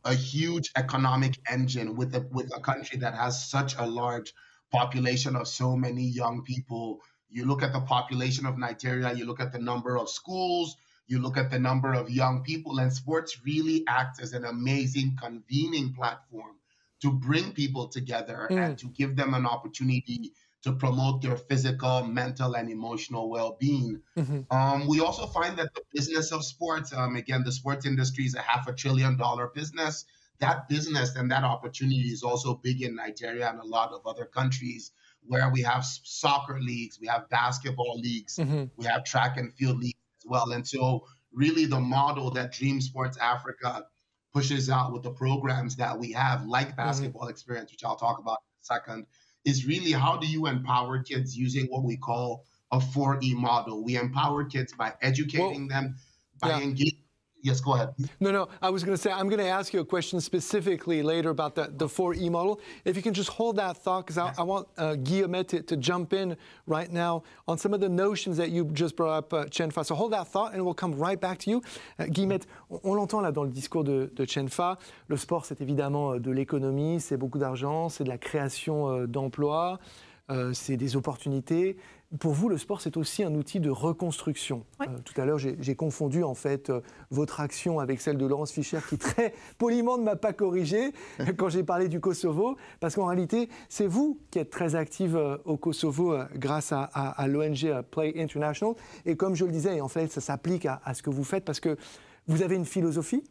a huge economic engine with a country that has such a large population of so many young people. You look at the population of Nigeria, you look at the number of schools, you look at the number of young people, and sports really acts as an amazing convening platform to bring people together and to give them an opportunity to promote their physical, mental, and emotional well-being. We also find that the business of sports, again, the sports industry is a $500 billion business. That business and that opportunity is also big in Nigeria and a lot of other countries where we have soccer leagues, we have basketball leagues, we have track and field leagues as well. And so really the model that Dream Sports Africa pushes out with the programs that we have, like Basketball Experience, which I'll talk about in a second, is really how do you empower kids using what we call a 4E model. We empower kids by educating them, by engaging. Yes, go ahead. No, I was going to say, I'm going to ask you a question specifically later about the 4E model. If you can just hold that thought, because I want Guillemette to jump in right now on some of the notions that you just brought up, Chenfa. So hold that thought and we'll come right back to you. Guillemette, on l'entend là dans le discours de Chenfa, le sport c'est évidemment de l'économie, c'est beaucoup d'argent, c'est de la création d'emplois, c'est des opportunités. Pour vous, le sport, c'est aussi un outil de reconstruction. Oui. Tout à l'heure, j'ai confondu en fait votre action avec celle de Laurence Fischer, qui très poliment ne m'a pas corrigé quand j'ai parlé du Kosovo, parce qu'en réalité, c'est vous qui êtes très active au Kosovo grâce à l'ONG Play International. Et comme je le disais, en fait, ça s'applique à ce que vous faites, parce que vous avez une philosophie,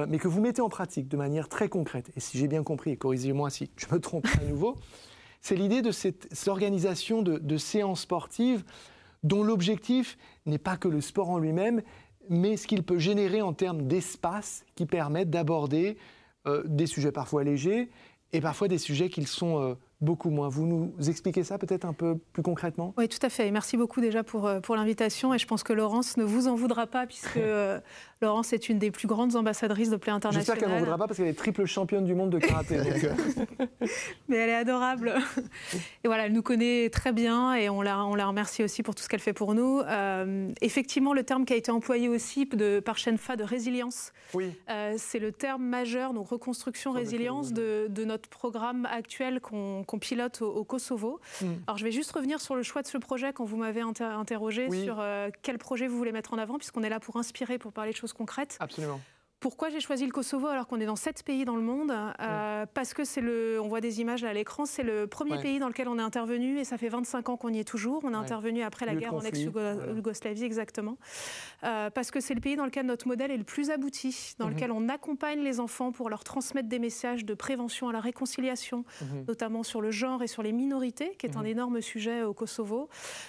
mais que vous mettez en pratique de manière très concrète. Et si j'ai bien compris, et corrigez-moi si je me trompe à nouveau, c'est l'idée de cette organisation de séances sportives dont l'objectif n'est pas que le sport en lui-même, mais ce qu'il peut générer en termes d'espace qui permettent d'aborder des sujets parfois légers et parfois des sujets qui le sont beaucoup moins. Vous nous expliquez ça peut-être un peu plus concrètement ? Oui, tout à fait. Merci beaucoup déjà pour l'invitation. Et je pense que Laurence ne vous en voudra pas puisque Laurence est une des plus grandes ambassadrices de Play International. J'espère qu'elle n'en voudra pas parce qu'elle est triple championne du monde de karaté. Mais elle est adorable. Et voilà, elle nous connaît très bien et on la remercie aussi pour tout ce qu'elle fait pour nous. Effectivement, le terme qui a été employé aussi par Shenfa de résilience, c'est le terme majeur, donc reconstruction, résilience de notre programme actuel qu'on pilote au Kosovo. Alors je vais juste revenir sur le choix de ce projet quand vous m'avez interrogé sur quel projet vous voulez mettre en avant, puisqu'on est là pour inspirer, pour parler de choses concrètes. Absolument. Pourquoi j'ai choisi le Kosovo alors qu'on est dans 7 pays dans le monde Parce que on voit des images là à l'écran, c'est le premier pays dans lequel on est intervenu et ça fait 25 ans qu'on y est toujours. On est intervenu après la guerre en ex-Yougoslavie, exactement. Parce que c'est le pays dans lequel notre modèle est le plus abouti, dans lequel on accompagne les enfants pour leur transmettre des messages de prévention à la réconciliation, notamment sur le genre et sur les minorités, qui est un énorme sujet au Kosovo.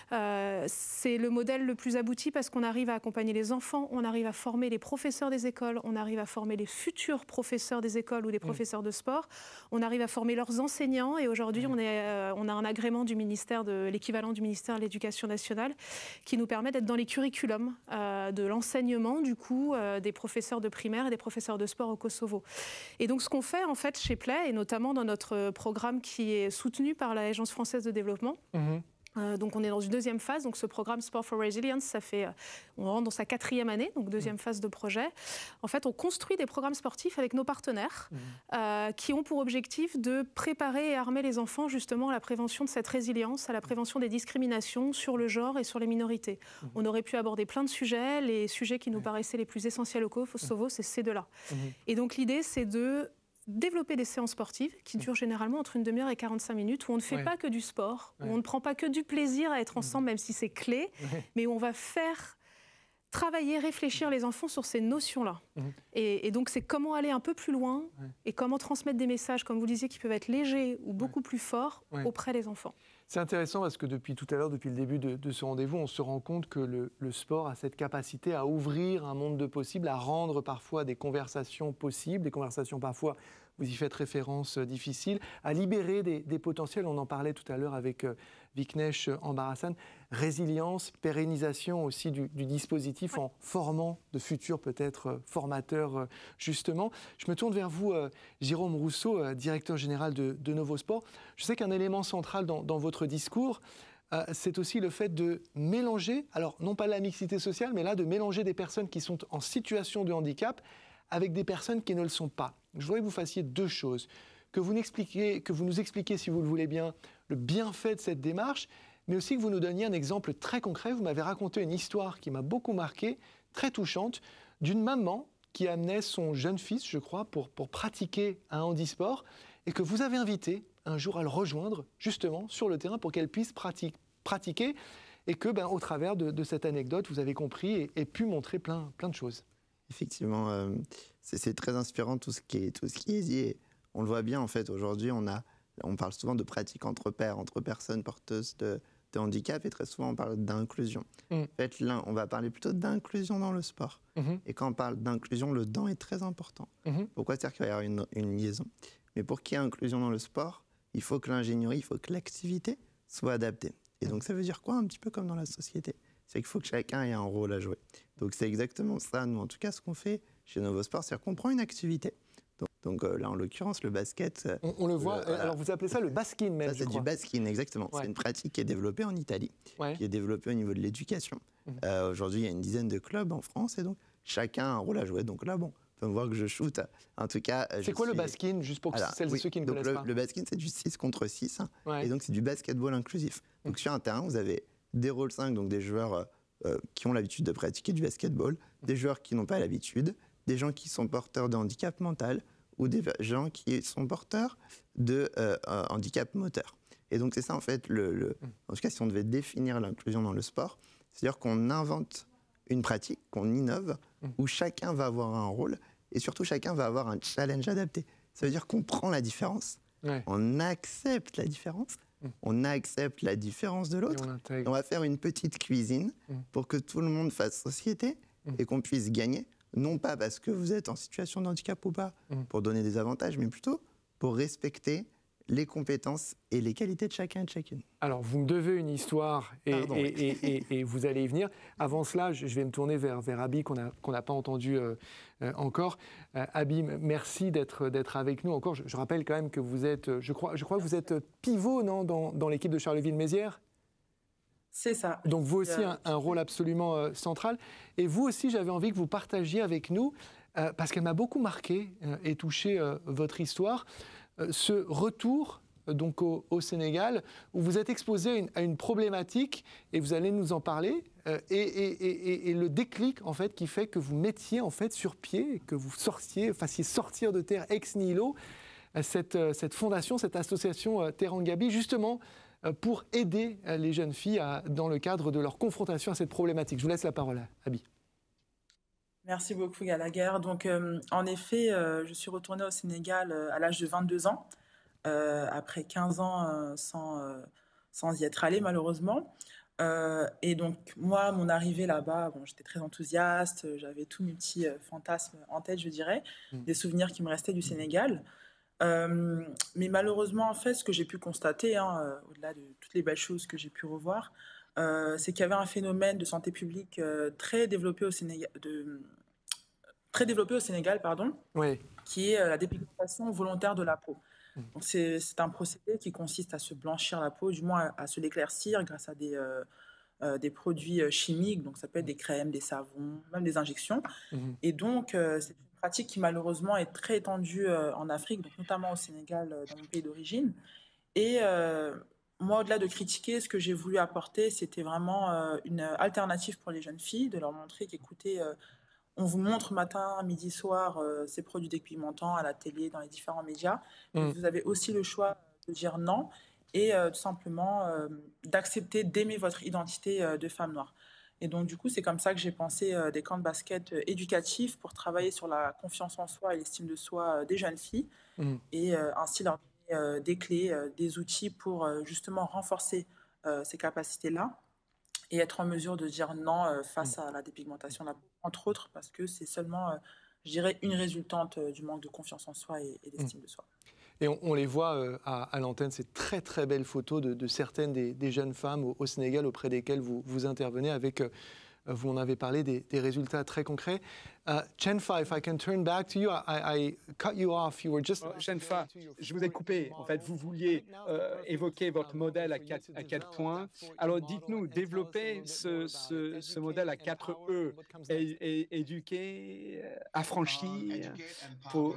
C'est le modèle le plus abouti parce qu'on arrive à accompagner les enfants, on arrive à former les professeurs des écoles, on arrive à former les futurs professeurs des écoles ou des professeurs de sport. On arrive à former leurs enseignants et aujourd'hui, on a un agrément du ministère, l'équivalent du ministère de l'Éducation nationale, qui nous permet d'être dans les curriculums de l'enseignement, du coup, des professeurs de primaire et des professeurs de sport au Kosovo. Et donc, ce qu'on fait, en fait, chez Play, et notamment dans notre programme qui est soutenu par l'Agence française de développement, donc on est dans une deuxième phase, donc ce programme Sport for Resilience, on rentre dans sa 4e année, donc deuxième phase de projet. En fait, on construit des programmes sportifs avec nos partenaires qui ont pour objectif de préparer et armer les enfants justement à la prévention de cette résilience, à la prévention des discriminations sur le genre et sur les minorités. On aurait pu aborder plein de sujets, les sujets qui nous paraissaient les plus essentiels au Kosovo, c'est ces deux-là. Et donc l'idée, c'est de développer des séances sportives qui durent généralement entre une demi-heure et 45 minutes, où on ne fait pas que du sport, où on ne prend pas que du plaisir à être ensemble, même si c'est clé, mais où on va faire travailler, réfléchir les enfants sur ces notions-là. Et donc, c'est comment aller un peu plus loin et comment transmettre des messages, comme vous disiez, qui peuvent être légers ou beaucoup plus forts auprès des enfants. C'est intéressant parce que depuis tout à l'heure, depuis le début de ce rendez-vous, on se rend compte que le sport a cette capacité à ouvrir un monde de possibles, à rendre parfois des conversations possibles, des conversations parfois, vous y faites référence, difficiles, à libérer des potentiels. On en parlait tout à l'heure avec Viknesh Ambaarasan. Résilience, pérennisation aussi du dispositif en formant de futurs peut-être formateurs justement. Je me tourne vers vous, Jérôme Rousseau, directeur général de Novosport. Je sais qu'un élément central dans votre discours, c'est aussi le fait de mélanger, alors non pas la mixité sociale, mais là de mélanger des personnes qui sont en situation de handicap avec des personnes qui ne le sont pas. Je voudrais que vous fassiez 2 choses. Que vous nous expliquiez, si vous le voulez bien, le bienfait de cette démarche, mais aussi que vous nous donniez un exemple très concret. Vous m'avez raconté une histoire qui m'a beaucoup marqué, très touchante, d'une maman qui amenait son jeune fils, je crois, pour pratiquer un handisport, et que vous avez invité un jour à le rejoindre, justement, sur le terrain pour qu'elle puisse pratiquer, et que, au travers de cette anecdote, vous avez compris et pu montrer plein de choses. Effectivement, c'est très inspirant tout ce qui est dit. Et on le voit bien, en fait, aujourd'hui, on parle souvent de pratique entre pairs, entre personnes porteuses de handicap, et très souvent on parle d'inclusion. En fait, là, on va parler plutôt d'inclusion dans le sport. Et quand on parle d'inclusion, le dans est très important. Pourquoi? C'est-à-dire qu'il va y avoir une liaison. Mais pour qu'il y ait inclusion dans le sport, il faut que l'ingénierie, il faut que l'activité soit adaptée. Et donc ça veut dire quoi? Un petit peu comme dans la société. C'est qu'il faut que chacun ait un rôle à jouer. Donc c'est exactement ça, nous, en tout cas, ce qu'on fait chez Novosport, c'est-à-dire qu'on prend une activité. Donc là, en l'occurrence, le basket... On le voit, alors vous appelez ça le baskin même, ça, c'est du baskin, exactement. C'est une pratique qui est développée en Italie, qui est développée au niveau de l'éducation. Aujourd'hui, il y a une dizaine de clubs en France, et donc chacun a un rôle à jouer. Donc là, bon, on peut me voir que je shoot. En tout cas, c'est quoi le baskin, juste pour celles et ceux qui ne connaissent pas? Le baskin, c'est du 6 contre 6, et donc c'est du basketball inclusif. Donc sur un terrain, vous avez des rôles 5, donc des joueurs qui ont l'habitude de pratiquer du basketball, des joueurs qui n'ont pas l'habitude, des gens qui sont porteurs de handicap mental, ou des gens qui sont porteurs de handicap moteur. Et donc c'est ça, en fait, en tout cas, si on devait définir l'inclusion dans le sport, c'est-à-dire qu'on invente une pratique, qu'on innove, où chacun va avoir un rôle, et surtout chacun va avoir un challenge adapté. Ça veut dire qu'on prend la différence, on accepte la différence, on accepte la différence de l'autre, et on va faire une petite cuisine pour que tout le monde fasse société et qu'on puisse gagner, non pas parce que vous êtes en situation de handicap ou pas, pour donner des avantages, mais plutôt pour respecter les compétences et les qualités de chacun et de chacune. Alors, vous me devez une histoire et vous allez y venir. Avant cela, je vais me tourner vers Abby, qu'on n'a pas entendu encore. Abby, merci d'être avec nous encore. Je rappelle quand même que vous êtes, je crois que vous êtes pivot, non, dans l'équipe de Charleville-Mézières ? C'est ça. Donc vous aussi un rôle absolument central. Et vous aussi, j'avais envie que vous partagiez avec nous, parce qu'elle m'a beaucoup marqué et touché votre histoire, ce retour donc au Sénégal, où vous êtes exposé à une problématique, et vous allez nous en parler, et le déclic en fait qui fait que vous mettiez en fait sur pied, que vous fassiez sortir de terre ex nihilo cette fondation, cette association Terangabi, justement pour aider les jeunes filles dans le cadre de leur confrontation à cette problématique. Je vous laisse la parole, Abby. Merci beaucoup, Gallagher. Donc, en effet, je suis retournée au Sénégal à l'âge de 22 ans, après 15 ans sans y être allée, malheureusement. Et donc, moi, mon arrivée là-bas, j'étais très enthousiaste, j'avais tous mes petits fantasmes en tête, je dirais, des souvenirs qui me restaient du Sénégal. Mais malheureusement, en fait, ce que j'ai pu constater, au-delà de toutes les belles choses que j'ai pu revoir, c'est qu'il y avait un phénomène de santé publique très développé au Sénégal, oui, qui est la dépigmentation volontaire de la peau. Donc c'est un procédé qui consiste à se blanchir la peau, du moins à se l'éclaircir grâce à des produits chimiques, donc ça peut être des crèmes, des savons, même des injections. Et donc, c'est une pratique qui malheureusement est très étendue en Afrique, donc notamment au Sénégal, dans mon pays d'origine. Et moi, au-delà de critiquer, ce que j'ai voulu apporter, c'était vraiment une alternative pour les jeunes filles, de leur montrer qu'écoutez, on vous montre matin, midi, soir ces produits dépigmentants à la télé, dans les différents médias. Vous avez aussi le choix de dire non et tout simplement d'accepter, d'aimer votre identité de femme noire. Et donc, du coup, c'est comme ça que j'ai pensé des camps de basket éducatifs pour travailler sur la confiance en soi et l'estime de soi des jeunes filles et ainsi leur donner des clés, des outils pour justement renforcer ces capacités-là et être en mesure de dire non face à la dépigmentation de la peau, entre autres, parce que c'est seulement, je dirais, une résultante du manque de confiance en soi et d'estime de soi. Et on les voit à l'antenne, ces très très belles photos de certaines des jeunes femmes au Sénégal auprès desquelles vous intervenez avec, vous en avez parlé, des résultats très concrets. Chenfa, if I can turn back to you, I cut you off. You were just. Chenfa, je vous ai coupé. En fait, vous vouliez évoquer votre modèle à quatre points. Alors, dites-nous, développer ce modèle à 4 E, éduquer, affranchir, pour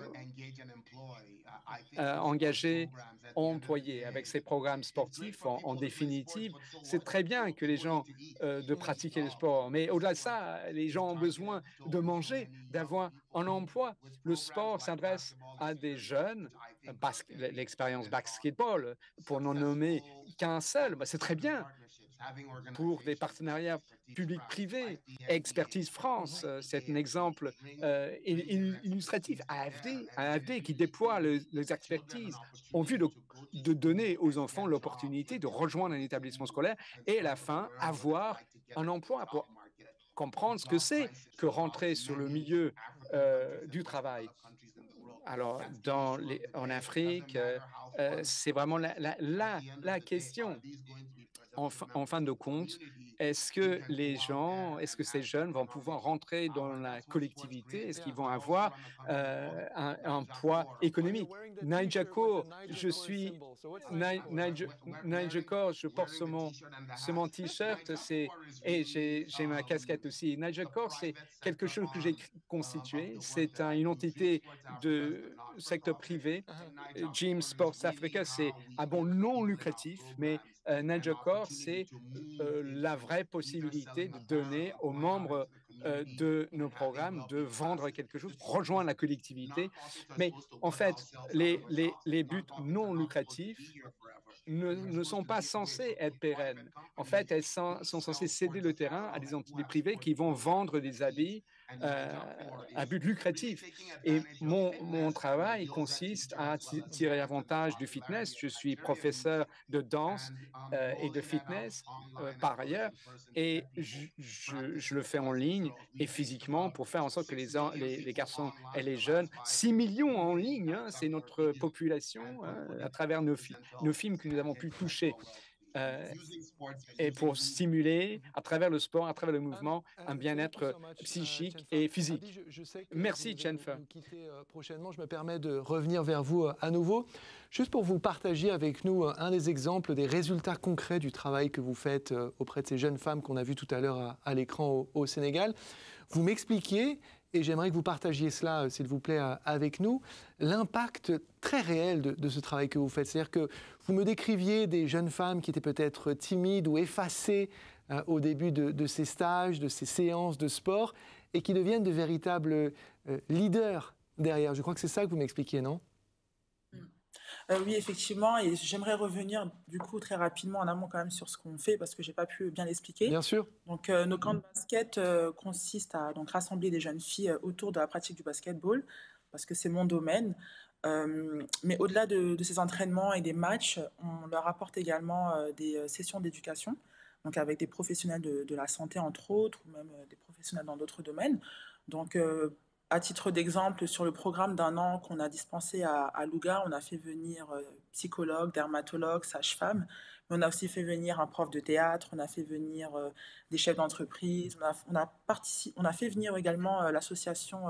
engager, employer avec ces programmes sportifs. En définitive, c'est très bien que les gens de pratiquer le sport, mais au-delà de ça, les gens ont besoin de manger, d'avoir un emploi. Le sport s'adresse à des jeunes, l'expérience basketball, pour n'en nommer qu'un seul, c'est très bien. Pour des partenariats publics-privés, Expertise France, c'est un exemple illustratif. AFD qui déploie les expertises en vue de donner aux enfants l'opportunité de rejoindre un établissement scolaire et à la fin avoir un emploi pour comprendre ce que c'est que rentrer sur le milieu du travail. Alors, en Afrique, c'est vraiment la question. En fin de compte, est-ce que ces jeunes vont pouvoir rentrer dans la collectivité? Est-ce qu'ils vont avoir un poids économique? Nigel Kaur, Nigel Kaur, je porte sur mon t-shirt, et j'ai ma casquette aussi. Nigel Kaur, c'est quelque chose que j'ai constitué. C'est une entité de secteur privé. Gym Sports Africa, c'est un bon non lucratif, mais Nigel Kaur, c'est la vraie possibilité de donner aux membres de nos programmes de vendre quelque chose, rejoindre la collectivité. Mais en fait, les buts non lucratifs ne sont pas censés être pérennes. En fait, elles sont censées céder le terrain à des entités privées qui vont vendre des habits un but lucratif. Et mon travail consiste à tirer avantage du fitness. Je suis professeur de danse et de fitness par ailleurs, et je le fais en ligne et physiquement pour faire en sorte que les garçons et les jeunes, 6 millions en ligne, hein, c'est notre population à travers nos films que nous avons pu toucher. Et pour stimuler, à travers le sport, à travers le mouvement, un bien-être psychique et physique. Merci, Jennifer. Nous quitter prochainement. Je me permets de revenir vers vous à nouveau, juste pour vous partager avec nous un des exemples des résultats concrets du travail que vous faites auprès de ces jeunes femmes qu'on a vues tout à l'heure à l'écran au Sénégal. Vous m'expliquiez, et j'aimerais que vous partagiez cela, s'il vous plaît, avec nous, l'impact très réel de ce travail que vous faites. C'est-à-dire que vous me décriviez des jeunes femmes qui étaient peut-être timides ou effacées au début de ces stages, de ces séances de sport, et qui deviennent de véritables leaders derrière. Je crois que c'est ça que vous m'expliquiez, non ? Oui, effectivement, et j'aimerais revenir du coup très rapidement en amont quand même sur ce qu'on fait parce que j'ai pas pu bien l'expliquer. Bien sûr. Donc nos camps de basket consistent à donc rassembler des jeunes filles autour de la pratique du basketball parce que c'est mon domaine. Mais au-delà de ces entraînements et des matchs, on leur apporte également des sessions d'éducation, donc avec des professionnels de la santé entre autres ou même des professionnels dans d'autres domaines. Donc à titre d'exemple, sur le programme d'un an qu'on a dispensé à Louga, on a fait venir psychologues, dermatologues, sages-femmes, mais on a aussi fait venir un prof de théâtre, on a fait venir des chefs d'entreprise, on a fait venir également l'association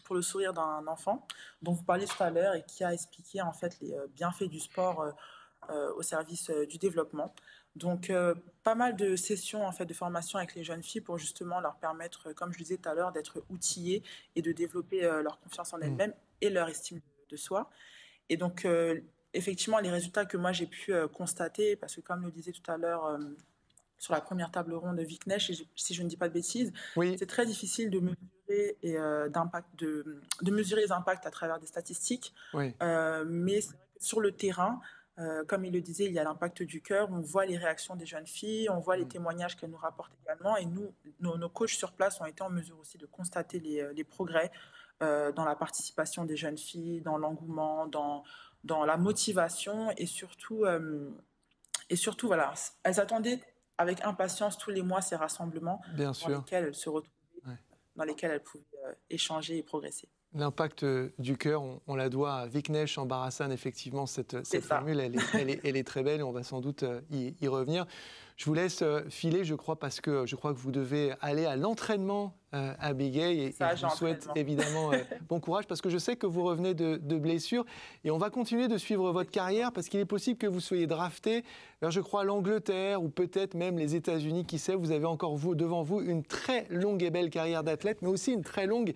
pour le sourire d'un enfant, dont vous parliez tout à l'heure et qui a expliqué en fait les bienfaits du sport au service du développement. Donc, pas mal de sessions en fait, de formation avec les jeunes filles pour justement leur permettre, comme je le disais tout à l'heure, d'être outillées et de développer leur confiance en elles-mêmes et leur estime de soi. Et donc, effectivement, les résultats que moi j'ai pu constater, parce que comme le disait tout à l'heure sur la première table ronde de Viknesh, si je ne dis pas de bêtises, c'est très difficile de mesurer, de mesurer les impacts à travers des statistiques. Mais sur le terrain, comme il le disait, il y a l'impact du cœur, on voit les réactions des jeunes filles, on voit les témoignages qu'elles nous rapportent également, et nous, nos coachs sur place ont été en mesure aussi de constater les progrès dans la participation des jeunes filles, dans l'engouement, dans la motivation, et surtout, voilà, elles attendaient avec impatience tous les mois ces rassemblements dans lesquels elles se retrouvaient, dans lesquels elles pouvaient échanger et progresser. L'impact du cœur, on la doit à Viknesh Ambarasan, effectivement, cette formule, elle est très belle et on va sans doute y revenir. Je vous laisse filer, je crois, parce que je crois que vous devez aller à l'entraînement à Bigay et je vous souhaite évidemment bon courage parce que je sais que vous revenez de blessures et on va continuer de suivre votre carrière parce qu'il est possible que vous soyez drafté vers, je crois, l'Angleterre ou peut-être même les États-Unis, qui sait, vous avez encore devant vous une très longue et belle carrière d'athlète, mais aussi une très longue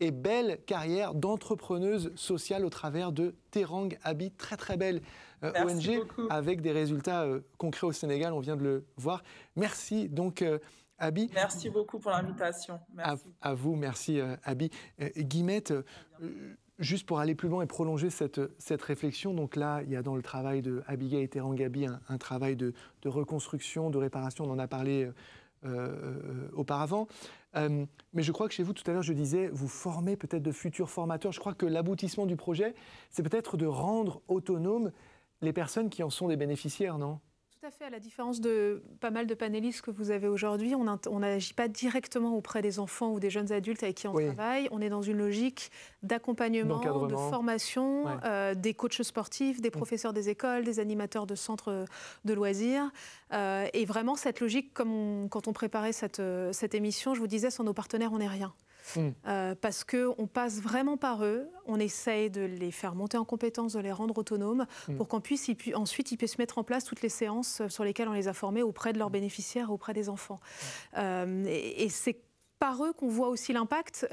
et belle carrière d'entrepreneuse sociale au travers de Terang Abi, très très belle ONG avec des résultats concrets au Sénégal, on vient de le voir. Merci donc Abi. Merci beaucoup pour l'invitation. À vous, merci Abi. Guillemette, juste pour aller plus loin et prolonger cette réflexion, donc là, il y a dans le travail de Abigail et Terang Abi un travail de reconstruction, de réparation, on en a parlé auparavant. Mais je crois que chez vous, tout à l'heure, je disais, vous formez peut-être de futurs formateurs. Je crois que l'aboutissement du projet, c'est peut-être de rendre autonomes les personnes qui en sont des bénéficiaires, non ? Tout à fait, à la différence de pas mal de panélistes que vous avez aujourd'hui, on n'agit pas directement auprès des enfants ou des jeunes adultes avec qui on travaille. On est dans une logique d'accompagnement, de formation, des coachs sportifs, des professeurs des écoles, des animateurs de centres de loisirs. Et vraiment, cette logique, comme quand on préparait cette émission, je vous disais, sans nos partenaires, on n'est rien. Parce qu'on passe vraiment par eux, on essaye de les faire monter en compétences, de les rendre autonomes pour qu'ensuite ils puissent mettre en place toutes les séances sur lesquelles on les a formés auprès de leurs bénéficiaires, auprès des enfants. Et c'est par eux qu'on voit aussi l'impact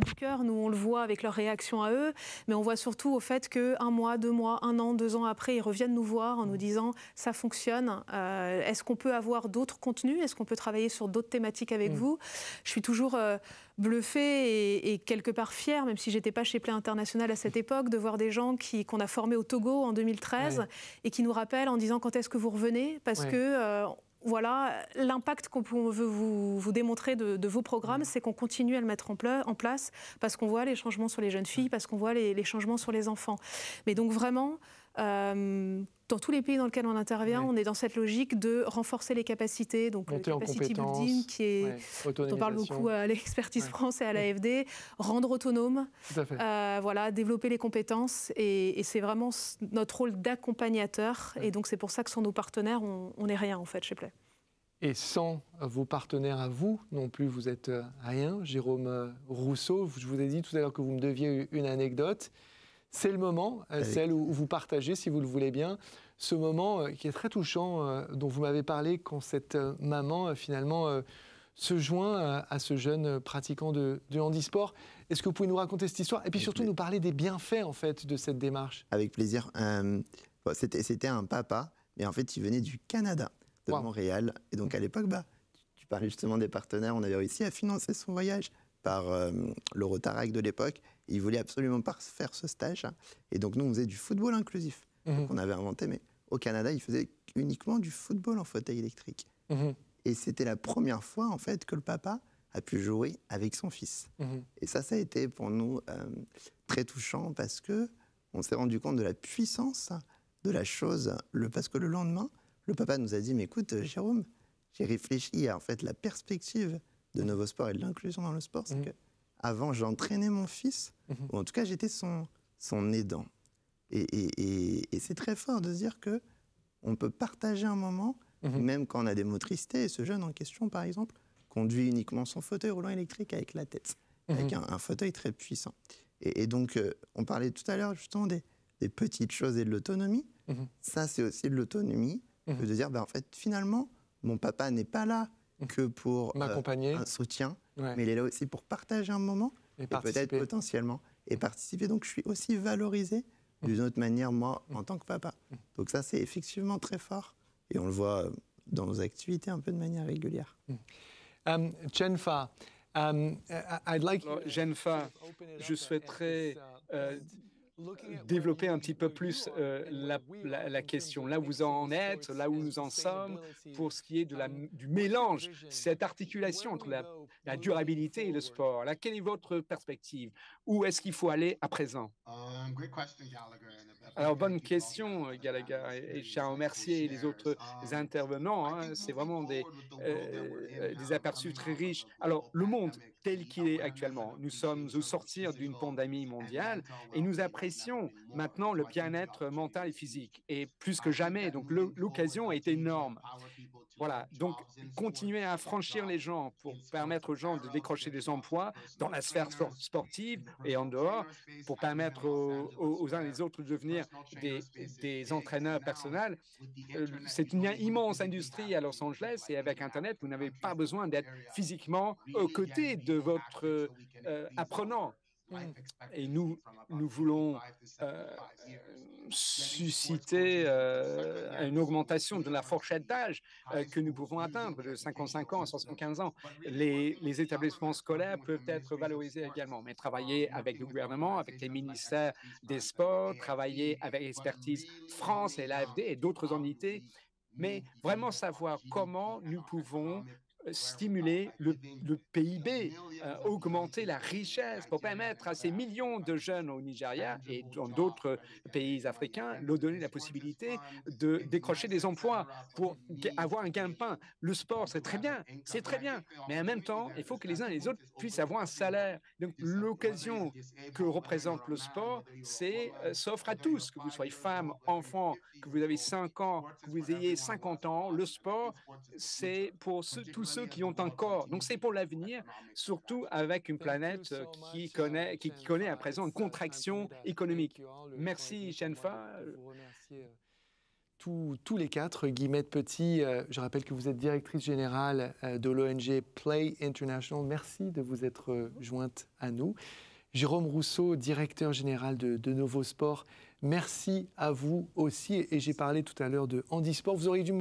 du cœur. Nous, on le voit avec leur réaction à eux, mais on voit surtout au fait qu'un mois, 2 mois, 1 an, 2 ans après, ils reviennent nous voir en nous disant « ça fonctionne, est-ce qu'on peut avoir d'autres contenus, est-ce qu'on peut travailler sur d'autres thématiques avec vous ?» Je suis toujours bluffée et quelque part fière, même si je n'étais pas chez Play International à cette époque, de voir des gens qu'on a formés au Togo en 2013 et qui nous rappellent en disant « quand est-ce que vous revenez ?» Parce que voilà, l'impact qu'on veut vous démontrer de vos programmes, c'est qu'on continue à le mettre en place parce qu'on voit les changements sur les jeunes filles, parce qu'on voit les changements sur les enfants. Mais donc vraiment, dans tous les pays dans lesquels on intervient, on est dans cette logique de renforcer les capacités, donc le capacity building, dont on parle beaucoup à l'Expertise France et à l'AFD, rendre autonome, voilà, développer les compétences, et c'est vraiment notre rôle d'accompagnateur, et donc c'est pour ça que sans nos partenaires, on n'est rien en fait chez Play. Et sans vos partenaires à vous non plus, vous êtes rien. Jérôme Rousseau, je vous ai dit tout à l'heure que vous me deviez une anecdote. C'est le moment, celle où vous partagez, si vous le voulez bien, ce moment qui est très touchant, dont vous m'avez parlé quand cette maman, finalement, se joint à ce jeune pratiquant de handisport. Est-ce que vous pouvez nous raconter cette histoire et puis surtout nous parler des bienfaits, en fait, de cette démarche? Avec plaisir. C'était un papa, mais en fait, il venait du Canada, de Montréal. Et donc, à l'époque, tu parlais justement des partenaires, on avait réussi à financer son voyage par le Rotaract de l'époque. Il voulait absolument pas faire ce stage. Et donc, nous, on faisait du football inclusif qu'on avait inventé. Mais au Canada, ils faisaient uniquement du football en fauteuil électrique. Et c'était la première fois, en fait, que le papa a pu jouer avec son fils. Et ça a été pour nous très touchant parce qu'on s'est rendu compte de la puissance de la chose. Parce que le lendemain, le papa nous a dit, mais écoute, Jérôme, j'ai réfléchi à en fait, la perspective de Novosport et de l'inclusion dans le sport. C'est qu'avant, j'entraînais mon fils, ou en tout cas, j'étais son aidant. Et c'est très fort de se dire qu'on peut partager un moment, même quand on a des motricités. Et ce jeune en question, par exemple, conduit uniquement son fauteuil roulant électrique avec la tête, avec un fauteuil très puissant. Et donc, on parlait tout à l'heure justement des petites choses et de l'autonomie. Ça, c'est aussi de l'autonomie, de dire, en fait, finalement, mon papa n'est pas là que pour m'accompagner, un soutien, mais il est là aussi pour partager un moment, et peut-être potentiellement, et participer. Donc, je suis aussi valorisé d'une autre manière, moi, en tant que papa. Donc ça, c'est effectivement très fort, et on le voit dans nos activités un peu de manière régulière. Chenfa, Chenfa, je souhaiterais développer un petit peu plus la question, là où vous en êtes, là où nous en sommes, pour ce qui est du mélange, cette articulation entre la durabilité et le sport. Là, quelle est votre perspective? Où est-ce qu'il faut aller à présent? Alors, bonne question, Gallagher, et je tiens à remercier les autres intervenants. C'est vraiment des aperçus très riches. Alors, le monde tel qu'il est actuellement, nous sommes au sortir d'une pandémie mondiale et nous apprécions maintenant le bien-être mental et physique, et plus que jamais. Donc, l'occasion est énorme. Voilà, donc continuer à franchir les gens pour permettre aux gens de décrocher des emplois dans la sphère sportive et en dehors, pour permettre aux uns et les autres de devenir des entraîneurs personnels. C'est une immense industrie à Los Angeles, et avec Internet, vous n'avez pas besoin d'être physiquement aux côtés de votre apprenant. Et nous voulons susciter une augmentation de la fourchette d'âge que nous pouvons atteindre de 55 ans à 75 ans. Les établissements scolaires peuvent être valorisés également, mais travailler avec le gouvernement, avec les ministères des Sports, travailler avec Expertise France et l'AFD et d'autres entités, mais vraiment savoir comment nous pouvons stimuler le PIB, augmenter la richesse pour permettre à ces millions de jeunes au Nigeria et dans d'autres pays africains leur donner la possibilité de décrocher des emplois pour avoir un gain-pain. Le sport, c'est très bien, mais en même temps, il faut que les uns et les autres puissent avoir un salaire. Donc, l'occasion que représente le sport, s'offre à tous, que vous soyez femme, enfant, que vous avez 5 ans, que vous ayez 50 ans. Le sport, c'est pour tous ceux qui ont un corps. Donc, c'est pour l'avenir, surtout avec une planète qui connaît à présent une contraction économique. Merci, Chenfa. Tous les quatre, Guillemette Petit, je rappelle que vous êtes directrice générale de l'ONG Play International. Merci de vous être jointe à nous. Jérôme Rousseau, directeur général de Novosport, merci à vous aussi. Et j'ai parlé tout à l'heure de handisport. Vous auriez dû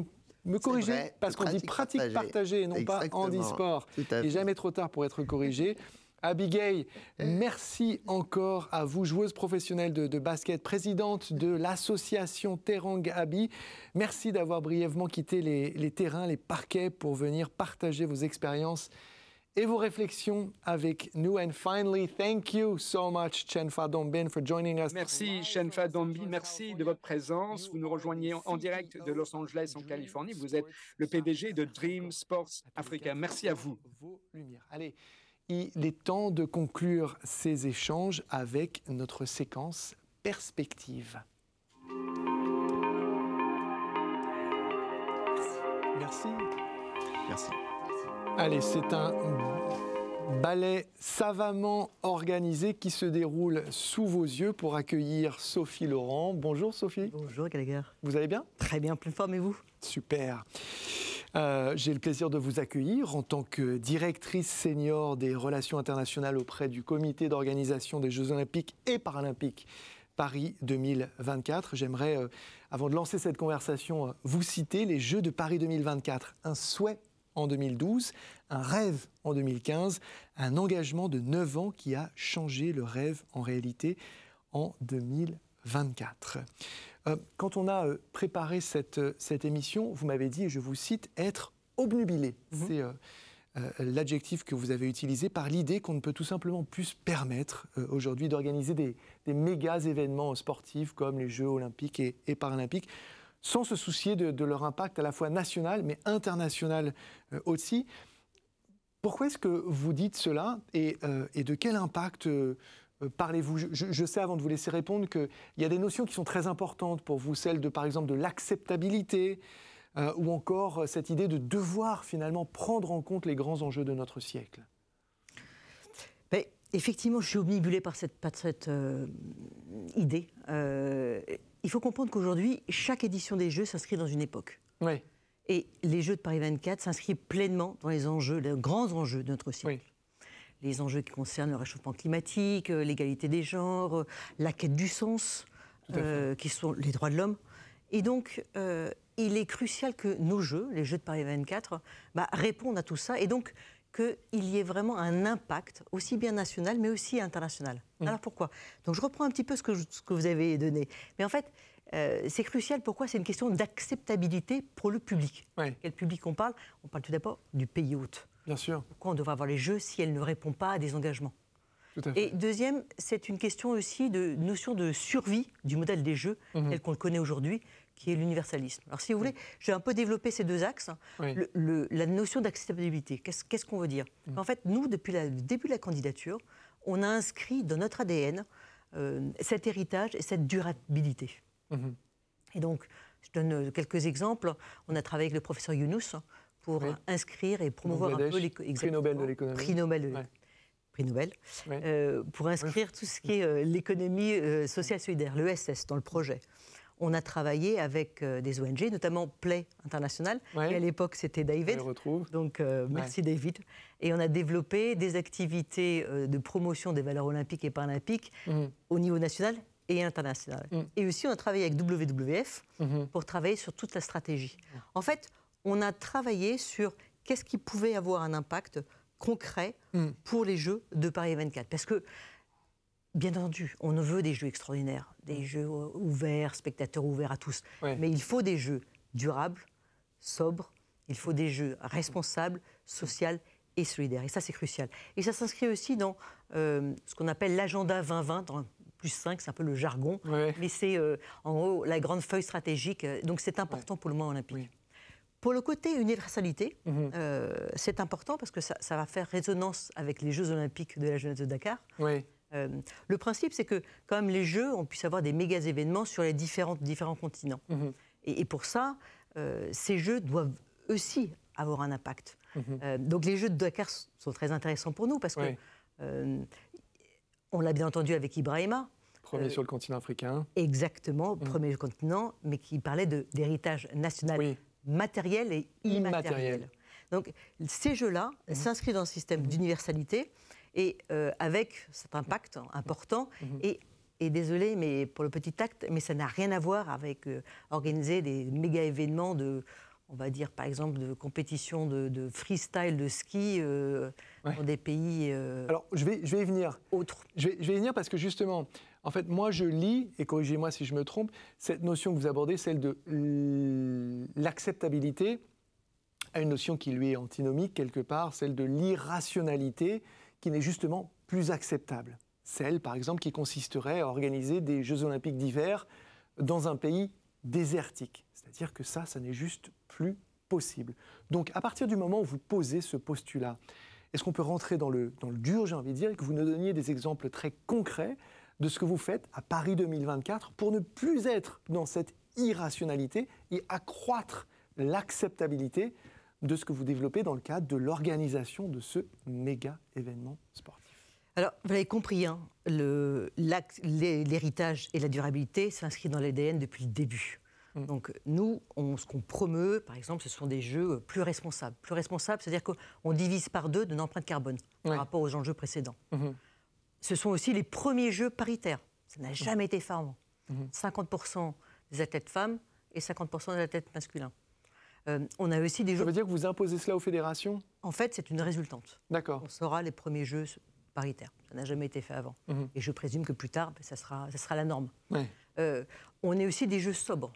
me corriger, parce qu'on dit pratique partagée et non pas handisport. Il n'est jamais trop tard pour être corrigé. Abigail, merci encore à vous, joueuse professionnelle de basket, présidente de l'association Terang Abi. Merci d'avoir brièvement quitté les terrains, les parquets pour venir partager vos expériences et vos réflexions avec nous. And finally, thank you so much, Chenfa Dombin, for joining us. Merci, Chenfa Dombin. Merci de votre présence. Vous nous rejoignez en direct de Los Angeles, en Californie. Vous êtes le PDG de Dream Sports Africa. Merci à vous. Allez, il est temps de conclure ces échanges avec notre séquence perspective. Merci. Merci. Allez, c'est un ballet savamment organisé qui se déroule sous vos yeux pour accueillir Sophie Laurent. Bonjour Sophie. Bonjour Gallagher. Vous allez bien? Très bien, plus formez-vous. Super. J'ai le plaisir de vous accueillir en tant que directrice senior des relations internationales auprès du comité d'organisation des Jeux Olympiques et Paralympiques Paris 2024. J'aimerais, avant de lancer cette conversation, vous citer les Jeux de Paris 2024. Un souhait en 2012, un rêve en 2015, un engagement de 9 ans qui a changé le rêve en réalité en 2024. Quand on a préparé cette émission, vous m'avez dit, et je vous cite, être obnubilé. C'est l'adjectif que vous avez utilisé par l'idée qu'on ne peut tout simplement plus se permettre aujourd'hui d'organiser des méga événements sportifs comme les Jeux olympiques et paralympiques, sans se soucier de leur impact à la fois national mais international aussi. Pourquoi est-ce que vous dites cela et de quel impact parlez-vous? Je sais, avant de vous laisser répondre, qu'il y a des notions qui sont très importantes pour vous, celles de, par exemple, de l'acceptabilité ou encore cette idée de devoir finalement prendre en compte les grands enjeux de notre siècle. Ben, effectivement, je suis obnubilée par cette idée. Il faut comprendre qu'aujourd'hui, chaque édition des Jeux s'inscrit dans une époque. Oui. Et les Jeux de Paris 24 s'inscrivent pleinement dans les enjeux, les grands enjeux de notre siècle. Oui. Les enjeux qui concernent le réchauffement climatique, l'égalité des genres, la quête du sens, qui sont les droits de l'homme. Et donc, il est crucial que nos Jeux, les Jeux de Paris 24, répondent à tout ça. Et donc, qu'il y ait vraiment un impact, aussi bien national, mais aussi international. Alors pourquoi? Donc je reprends un petit peu ce que vous avez donné. Mais en fait, c'est crucial. Pourquoi? C'est une question d'acceptabilité pour le public. Oui. Quel public on parle? On parle tout d'abord du pays hôte. Bien sûr. Pourquoi on devrait avoir les Jeux si elle ne répond pas à des engagements? Tout à fait. Et deuxième, c'est une question aussi de notion de survie du modèle des Jeux tel qu'on le connaît aujourd'hui, qui est l'universalisme. Alors si vous voulez, j'ai un peu développé ces deux axes. Oui. La notion d'acceptabilité, qu'est-ce qu'on veut dire? En fait, nous, depuis le début de la candidature, on a inscrit dans notre ADN cet héritage et cette durabilité. Et donc, je donne quelques exemples. On a travaillé avec le professeur Younous pour inscrire et promouvoir un peu prix Nobel de l'économie. Prix Nobel. Prix Nobel, pour inscrire tout ce qui est l'économie sociale solidaire, l'ESS, dans le projet. On a travaillé avec des ONG, notamment Play International, et à l'époque c'était David. Donc merci David. Et on a développé des activités de promotion des valeurs olympiques et paralympiques au niveau national et international. Et aussi on a travaillé avec WWF pour travailler sur toute la stratégie. En fait, on a travaillé sur qu'est-ce qui pouvait avoir un impact concret pour les Jeux de Paris 24. Parce que, bien entendu, on veut des Jeux extraordinaires, des Jeux ouverts, spectateurs ouverts à tous. Mais il faut des Jeux durables, sobres, il faut des Jeux responsables, sociaux et solidaires. Et ça, c'est crucial. Et ça s'inscrit aussi dans ce qu'on appelle l'agenda 2020, dans +5, c'est un peu le jargon, mais c'est en gros la grande feuille stratégique. Donc c'est important pour le mouvement olympique. Oui. Pour le côté universalité, c'est important parce que ça va faire résonance avec les Jeux olympiques de la jeunesse de Dakar. Oui. Le principe, c'est que quand même les Jeux, on puisse avoir des méga événements sur les différents continents. Et pour ça, ces Jeux doivent aussi avoir un impact. Donc les Jeux de Dakar sont très intéressants pour nous parce que on l'a bien entendu avec Ibrahima. Premier sur le continent africain. Exactement, premier continent, mais qui parlait d'héritage national matériel et immatériel. Donc ces Jeux-là s'inscrivent dans un système d'universalité et avec cet impact important. Et désolé, mais pour le petit acte, mais ça n'a rien à voir avec organiser des méga événements de, on va dire par exemple, de compétition de freestyle de ski dans des pays Alors, je vais y venir. Autres. Je vais y venir parce que justement, en fait, moi, je lis, et corrigez-moi si je me trompe, cette notion que vous abordez, celle de l'acceptabilité, à une notion qui lui est antinomique quelque part, celle de l'irrationalité, qui n'est justement plus acceptable. Celle, par exemple, qui consisterait à organiser des Jeux Olympiques d'hiver dans un pays désertique. C'est-à-dire que ça n'est juste plus possible. Donc, à partir du moment où vous posez ce postulat, est-ce qu'on peut rentrer dans le dur, j'ai envie de dire, et que vous nous donniez des exemples très concrets de ce que vous faites à Paris 2024 pour ne plus être dans cette irrationalité et accroître l'acceptabilité de ce que vous développez dans le cadre de l'organisation de ce méga événement sportif? Alors, vous l'avez compris, hein, l'héritage et la durabilité s'inscrivent dans l'ADN depuis le début. Donc, nous, ce qu'on promeut, par exemple, ce sont des jeux plus responsables. Plus responsables, c'est-à-dire qu'on divise par 2 de l'empreinte carbone par rapport aux enjeux précédents. Ce sont aussi les premiers jeux paritaires. Ça n'a jamais été fait avant. 50% des athlètes femmes et 50% des athlètes masculins. On a aussi des jeux... Ça veut dire que vous imposez cela aux fédérations? En fait, c'est une résultante. D'accord. On sera les premiers jeux paritaires. Ça n'a jamais été fait avant. Et je présume que plus tard, ça sera la norme. On est aussi des jeux sobres.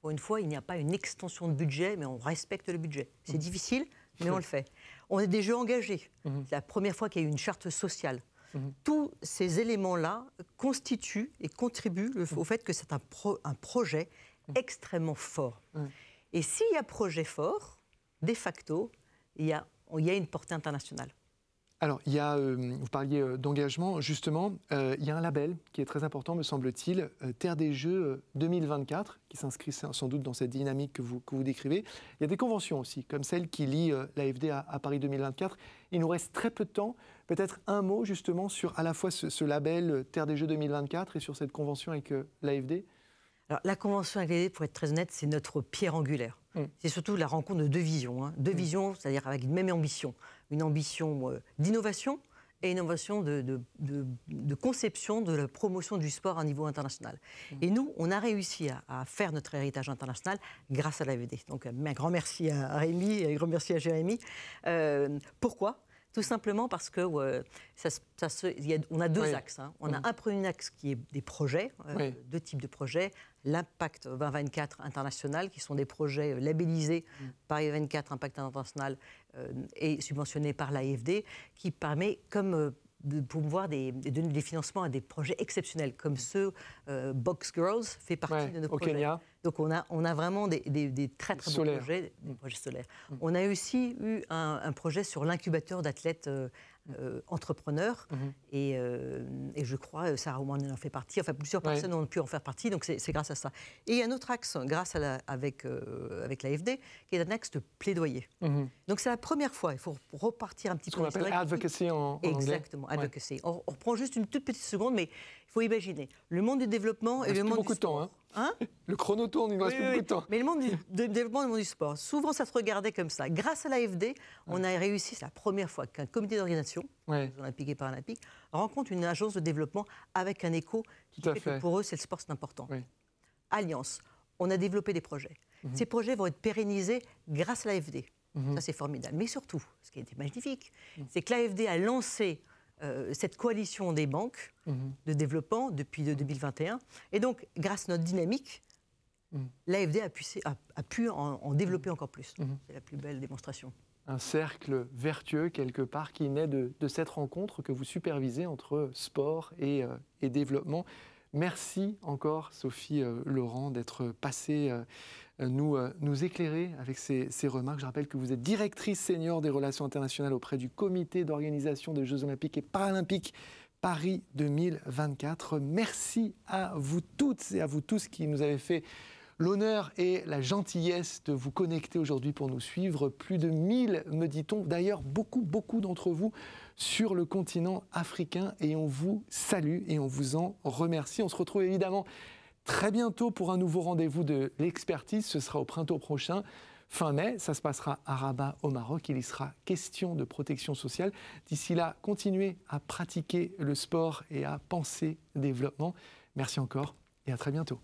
Pour une fois, il n'y a pas une extension de budget, mais on respecte le budget. C'est difficile, mais on le fait. On est des jeux engagés. C'est la première fois qu'il y a eu une charte sociale. Tous ces éléments-là constituent et contribuent au fait que c'est un projet extrêmement fort. Et s'il y a projet fort, de facto, il y a une portée internationale. Alors, vous parliez d'engagement, justement, il y a un label qui est très important, me semble-t-il, Terre des Jeux 2024, qui s'inscrit sans doute dans cette dynamique que vous décrivez. Il y a des conventions aussi, comme celle qui lie l'AFD à Paris 2024. Il nous reste très peu de temps. Peut-être un mot, justement, sur à la fois ce label Terre des Jeux 2024 et sur cette convention avec l'AFD. Alors, la convention avec l'AFD, pour être très honnête, c'est notre pierre angulaire. C'est surtout la rencontre de deux visions. Deux visions, c'est-à-dire avec une même ambition. Une ambition d'innovation et une ambition de conception de la promotion du sport à un niveau international. Et nous, on a réussi à faire notre héritage international grâce à l'AFD. Donc, un grand merci à Rémi et un grand merci à Jérémy. Pourquoi ? Tout simplement parce que on a deux axes. Hein. On a un premier axe qui est des projets, deux types de projets. L'Impact 2024 international, qui sont des projets labellisés Paris 24 Impact international et subventionnés par l'AFD, qui permet de promouvoir de donner des financements à des projets exceptionnels, comme ceux Box Girls fait partie de nos projets. Kenya. Donc on a vraiment des très très beaux projets, des projets solaires. On a aussi eu un projet sur l'incubateur d'athlètes entrepreneurs et je crois Sarah Ouman en fait partie. Enfin, plusieurs personnes ont pu en faire partie, donc c'est grâce à ça. Et il y a un autre axe grâce à avec l'AFD qui est un axe de plaidoyer. Donc c'est la première fois, il faut repartir un petit peu. Ce qu'on appelle advocacy en anglais. Exactement, advocacy. On reprend juste une toute petite seconde, mais il faut imaginer le monde du développement et le monde du sport. Le chrono tourne, il ne reste plus beaucoup de temps. Mais le monde du développement et le monde du sport, souvent ça se regardait comme ça. Grâce à l'AFD, on a réussi, c'est la première fois qu'un comité d'organisation, olympique et paralympique, rencontre une agence de développement avec un écho qui fait que pour eux, c'est le sport, c'est important. Alliance, on a développé des projets. Ces projets vont être pérennisés grâce à l'AFD. Ça, c'est formidable. Mais surtout, ce qui était magnifique, c'est que l'AFD a lancé cette coalition des banques de développement depuis 2021. Et donc, grâce à notre dynamique, l'AFD a pu en développer encore plus. C'est la plus belle démonstration. Un cercle vertueux, quelque part, qui naît de cette rencontre que vous supervisez entre sport et développement. Merci encore, Sophie Laurent, d'être passée nous éclairer avec ces remarques. Je rappelle que vous êtes directrice senior des relations internationales auprès du comité d'organisation des Jeux Olympiques et Paralympiques Paris 2024. Merci à vous toutes et à vous tous qui nous avez fait l'honneur et la gentillesse de vous connecter aujourd'hui pour nous suivre. Plus de 1000, me dit-on, d'ailleurs beaucoup d'entre vous sur le continent africain, et on vous salue et on vous en remercie. On se retrouve évidemment très bientôt pour un nouveau rendez-vous de l'expertise. Ce sera au printemps prochain, fin mai. Ça se passera à Rabat au Maroc. Il y sera question de protection sociale. D'ici là, continuez à pratiquer le sport et à penser développement. Merci encore et à très bientôt.